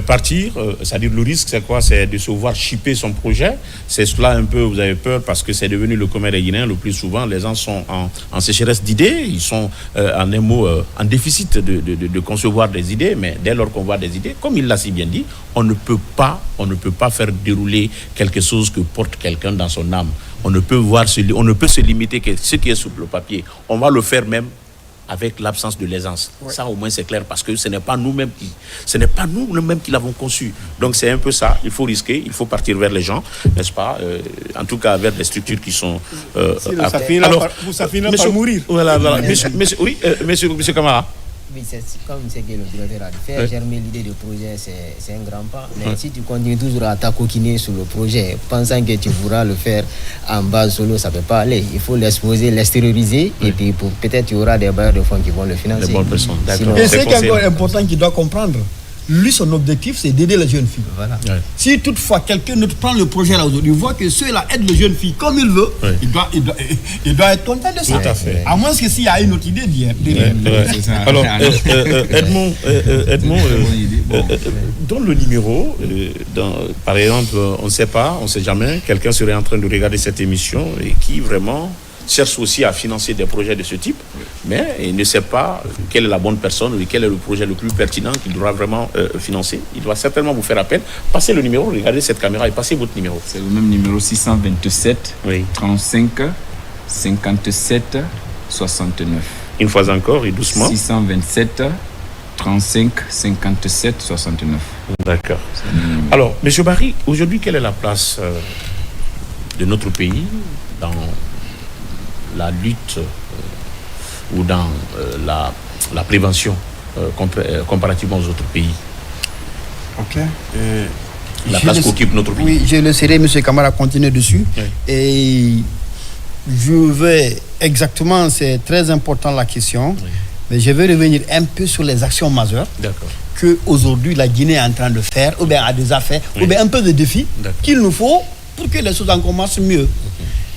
partir. C'est-à-dire le risque, c'est quoi? C'est de se voir chipper son projet. C'est cela un peu, vous avez peur, parce que c'est devenu le commun des Guinéens. Le plus souvent, les gens sont en sécheresse d'idées. Ils sont, en un mot, en déficit de concevoir des idées. Mais dès lors qu'on voit des idées, comme il l'a si bien dit, on ne peut pas faire dérouler quelque chose que porte quelqu'un dans son âme. On ne peut se limiter que ce qui est sur le papier. On va le faire même avec l'absence de l'aisance. Ça au moins c'est clair, parce que ce n'est pas nous-mêmes qui l'avons conçu. Donc c'est un peu ça. Il faut risquer, il faut partir vers les gens, n'est-ce pas? En tout cas vers des structures qui sont. Ça finira par mourir. Voilà. Monsieur Camara. Oui, c'est comme ce que le directeur a dit. Faire germer l'idée de projet, c'est un grand pas. Mais si tu continues toujours à t'acoquiner sur le projet, pensant que tu pourras le faire en base solo, ça ne peut pas aller. Il faut l'exposer, l'extérioriser, et puis peut-être il y aura des bailleurs de fonds qui vont le financer. Des bonnes personnes. Et c'est qui est encore important qu'il doit comprendre. lui, son objectif, c'est d'aider les jeunes filles. Voilà. Ouais. Si toutefois quelqu'un d'autre prend le projet là aujourd'hui, voit que ceux-là aident les jeunes filles comme il veut, Ouais. il doit être content de ça. Tout à fait. À moins que s'il y a une autre idée derrière. C'est ça. Alors, Edmond, dans le numéro, par exemple, on ne sait pas, on ne sait jamais, quelqu'un serait en train de regarder cette émission et qui vraiment cherche aussi à financer des projets de ce type, mais il ne sait pas quelle est la bonne personne ou quel est le projet le plus pertinent qu'il doit vraiment financer. Il doit certainement vous faire appel. Passez le numéro, regardez cette caméra et passez votre numéro. C'est le même numéro 627 Oui. 35 57 69. Une fois encore et doucement. 627 35 57 69. D'accord. Alors, M. Barry, aujourd'hui, quelle est la place de notre pays dans la lutte ou dans la prévention comparativement aux autres pays? Ok. La place qu'occupe notre pays. Oui, je laisserai M. Kamara continuer dessus. Oui. Et je vais exactement, c'est très important la question, Oui. mais je vais revenir un peu sur les actions majeures D'accord. que aujourd'hui la Guinée est en train de faire, ou bien a déjà fait, Oui. ou bien un peu de défis D'accord. qu'il nous faut pour que les choses en commencent mieux.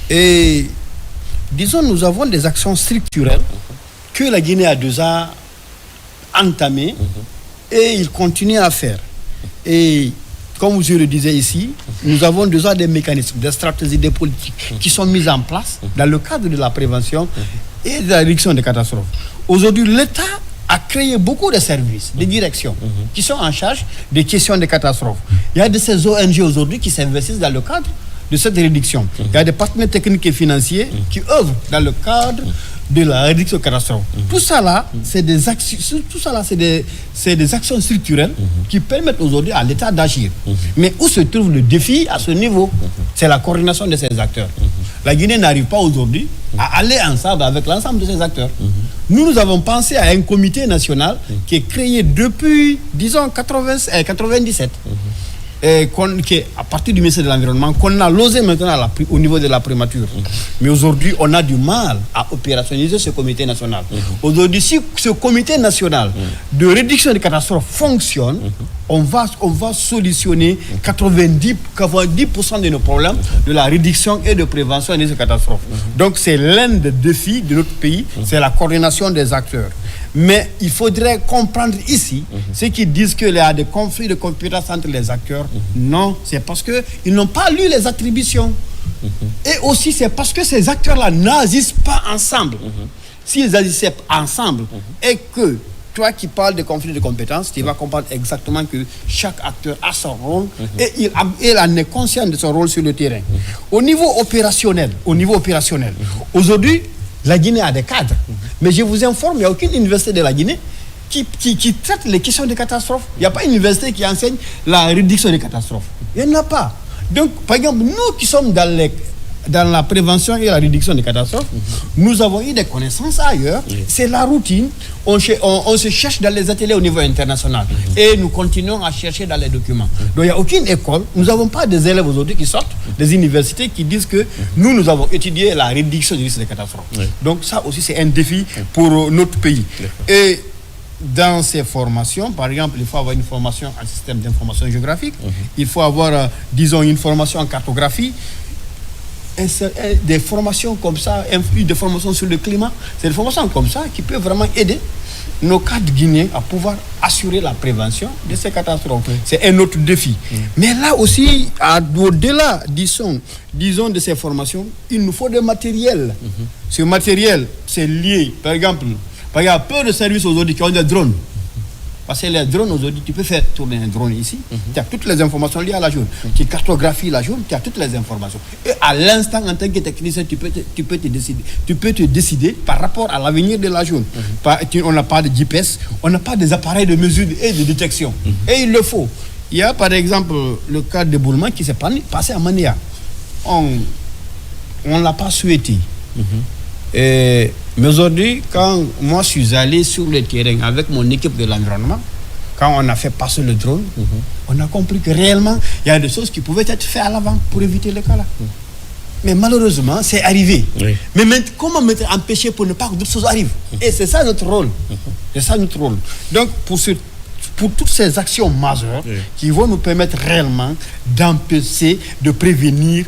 Et disons, nous avons des actions structurelles que la Guinée a déjà entamées et il continue à faire. Et comme je le disais ici, nous avons déjà des mécanismes, des stratégies, des politiques qui sont mises en place dans le cadre de la prévention et de la réduction des catastrophes. Aujourd'hui, l'État a créé beaucoup de services, de directions qui sont en charge des questions de catastrophes. Il y a de ces ONG aujourd'hui qui s'investissent dans le cadre de cette réduction. Il y a des partenaires techniques et financiers qui œuvrent dans le cadre de la réduction de catastrophes. Tout ça là, c'est des actions, c'est des actions structurelles qui permettent aujourd'hui à l'État d'agir. Mais où se trouve le défi à ce niveau? C'est la coordination de ces acteurs. La Guinée n'arrive pas aujourd'hui à aller ensemble avec l'ensemble de ces acteurs. Nous avons pensé à un comité national qui est créé depuis, disons, 97. Qui est à partir du ministère de l'Environnement, qu'on a losé maintenant au niveau de la primature. Mais aujourd'hui, on a du mal à opérationnaliser ce comité national. Aujourd'hui, si ce comité national de réduction des catastrophes fonctionne, on va solutionner 90% de nos problèmes de la réduction et de prévention de ces catastrophes. Donc, c'est l'un des défis de notre pays, c'est la coordination des acteurs. Mais il faudrait comprendre ici ceux qui disent qu'il y a des conflits de compétences entre les acteurs. Non, c'est parce qu'ils n'ont pas lu les attributions. Et aussi, c'est parce que ces acteurs-là n'agissent pas ensemble. S'ils agissaient ensemble et que toi qui parles de conflits de compétences, tu vas comprendre exactement que chaque acteur a son rôle et il en est conscient de son rôle sur le terrain. Au niveau opérationnel, aujourd'hui, la Guinée a des cadres. Mais je vous informe, il n'y a aucune université de la Guinée qui traite les questions de catastrophes. Il n'y a pas une université qui enseigne la réduction des catastrophes. Il n'y en a pas. Donc, par exemple, nous qui sommes dans la prévention et la réduction des catastrophes, nous avons eu des connaissances ailleurs. C'est la routine. On se cherche dans les ateliers au niveau international. Et nous continuons à chercher dans les documents. Donc il n'y a aucune école. Nous n'avons pas des élèves aujourd'hui qui sortent des universités qui disent que nous avons étudié la réduction du risque des catastrophes. Donc ça aussi, c'est un défi pour notre pays. Et dans ces formations, par exemple, il faut avoir une formation en système d'information géographique. Il faut avoir, disons, une formation en cartographie. Des formations comme ça, des formations sur le climat, c'est des formations comme ça qui peuvent vraiment aider nos cadres guinéens à pouvoir assurer la prévention de ces catastrophes. C'est un autre défi. Mais là aussi, au-delà, disons, de ces formations, il nous faut des matériels. Ce matériel, c'est lié, par exemple, il y a peu de services aujourd'hui qui ont des drones. Parce que les drones aujourd'hui, tu peux faire tourner un drone ici, tu as toutes les informations liées à la zone. Tu cartographies la zone, tu as toutes les informations. Et à l'instant, en tant que technicien, tu peux te décider par rapport à l'avenir de la zone. On n'a pas de GPS, on n'a pas des appareils de mesure et de détection. Et il le faut. Il y a par exemple le cas de Boulman qui s'est passé à Manéa. On ne l'a pas souhaité. Mais aujourd'hui, quand moi je suis allé sur le terrain avec mon équipe de l'environnement, quand on a fait passer le drone, on a compris que réellement, il y a des choses qui pouvaient être faites à l'avant pour éviter le cas là. Mais malheureusement, c'est arrivé. Mais comment empêcher pour ne pas que d'autres choses arrivent? Et c'est ça notre rôle. C'est ça notre rôle. Donc, pour pour toutes ces actions majeures qui vont nous permettre réellement d'empêcher, de prévenir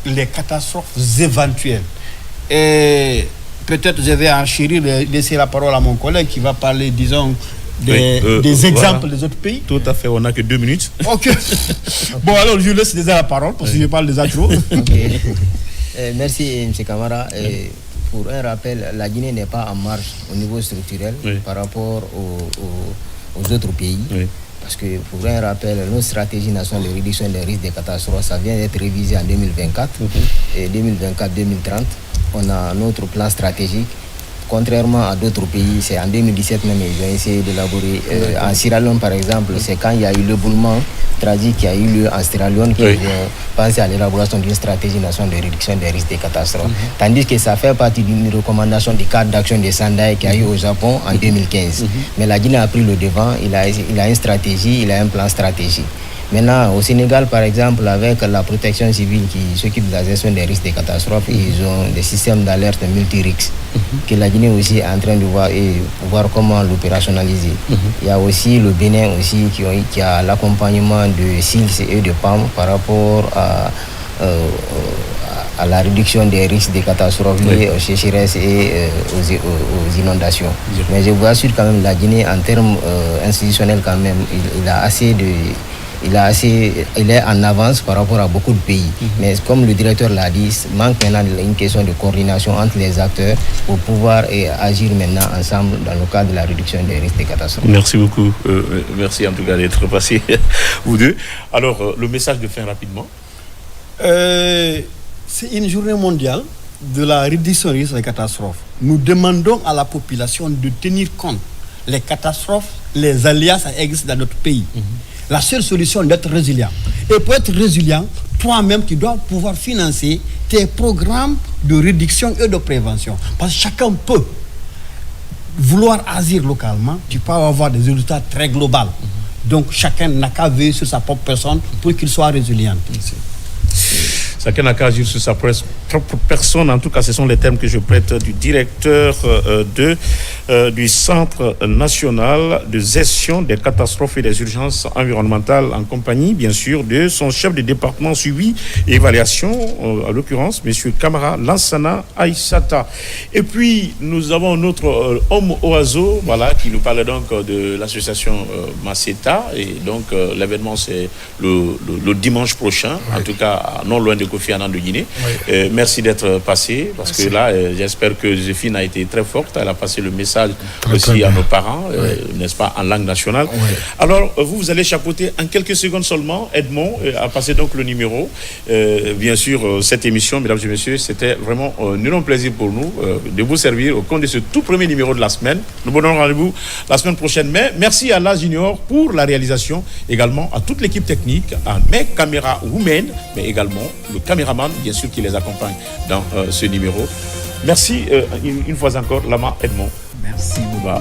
les catastrophes éventuelles. Et peut-être je vais enchérir, laisser la parole à mon collègue qui va parler, disons, des exemples des autres pays. Tout à fait, on n'a que 2 minutes. Ok. Bon, alors je laisse déjà la parole parce que je parle déjà trop. Okay. Merci, M. Camara. Pour un rappel, la Guinée n'est pas en marge au niveau structurel par rapport aux autres pays. Parce que, pour un rappel, notre stratégie nationale de réduction des risques des catastrophes, ça vient d'être révisé en 2024. Et 2024-2030, on a notre plan stratégique. Contrairement à d'autres pays, c'est en 2017 même ils ont essayé d'élaborer. En Sierra Leone, par exemple, c'est quand il y a eu l'éboulement tragique qui a eu lieu en Sierra Leone qu'ils ont pensé à l'élaboration d'une stratégie nationale de réduction des risques des catastrophes. Tandis que ça fait partie d'une recommandation du cadre d'action de Sendai qui a eu au Japon en 2015. Mais la Guinée a pris le devant, il a une stratégie, il a un plan stratégique. Maintenant, au Sénégal, par exemple, avec la protection civile qui s'occupe de la gestion des risques des catastrophes, ils ont des systèmes d'alerte multi-risques que la Guinée aussi est en train de voir et voir comment l'opérationnaliser. Il y a aussi le Bénin aussi qui a l'accompagnement de SILS et de PAM par rapport à la réduction des risques des catastrophes liées aux sécheresses et aux inondations. Mais je vous assure quand même, la Guinée, en termes institutionnels quand même, il est en avance par rapport à beaucoup de pays. Mais comme le directeur l'a dit, il manque maintenant une question de coordination entre les acteurs pour pouvoir agir maintenant ensemble dans le cadre de la réduction des risques des catastrophes. Merci beaucoup. Merci en tout cas d'être passé, vous deux. Alors, le message de fin rapidement. C'est une journée mondiale de la réduction des risques des catastrophes. Nous demandons à la population de tenir compte les catastrophes, les aléas, ça existe dans notre pays. La seule solution est d'être résilient. Et pour être résilient, toi-même, tu dois pouvoir financer tes programmes de réduction et de prévention. Parce que chacun peut vouloir agir localement, tu peux avoir des résultats très globaux. Donc chacun n'a qu'à veiller sur sa propre personne pour qu'il soit résilient. Chacun n'a qu'à agir sur sa propre personne. En tout cas, ce sont les termes que je prête du directeur du Centre national de gestion des catastrophes et des urgences environnementales, en compagnie, bien sûr, de son chef de département suivi et évaluation, en l'occurrence, M. Camara Lansana Aïssata. Et puis, nous avons notre homme oiseau, voilà, qui nous parle donc de l'association Maceta. Et donc, l'événement, c'est le dimanche prochain, en tout cas, non loin de Kofi Annan de Guinée. Merci d'être passé, parce que là, j'espère que Joséphine a été très forte. Elle a passé le message aussi à nos parents, n'est-ce pas, en langue nationale. Alors, vous allez chapeauter en quelques secondes seulement. Edmond a passé donc le numéro. Bien sûr, cette émission, mesdames et messieurs, c'était vraiment un énorme plaisir pour nous de vous servir au compte de ce tout premier numéro de la semaine. Nous vous donnons rendez-vous la semaine prochaine. Mais merci à La Junior pour la réalisation, également à toute l'équipe technique, à mes caméras women, mais également le caméraman, bien sûr, qui les accompagne dans ce numéro. Merci une fois encore, Lama Edmond. Merci beaucoup.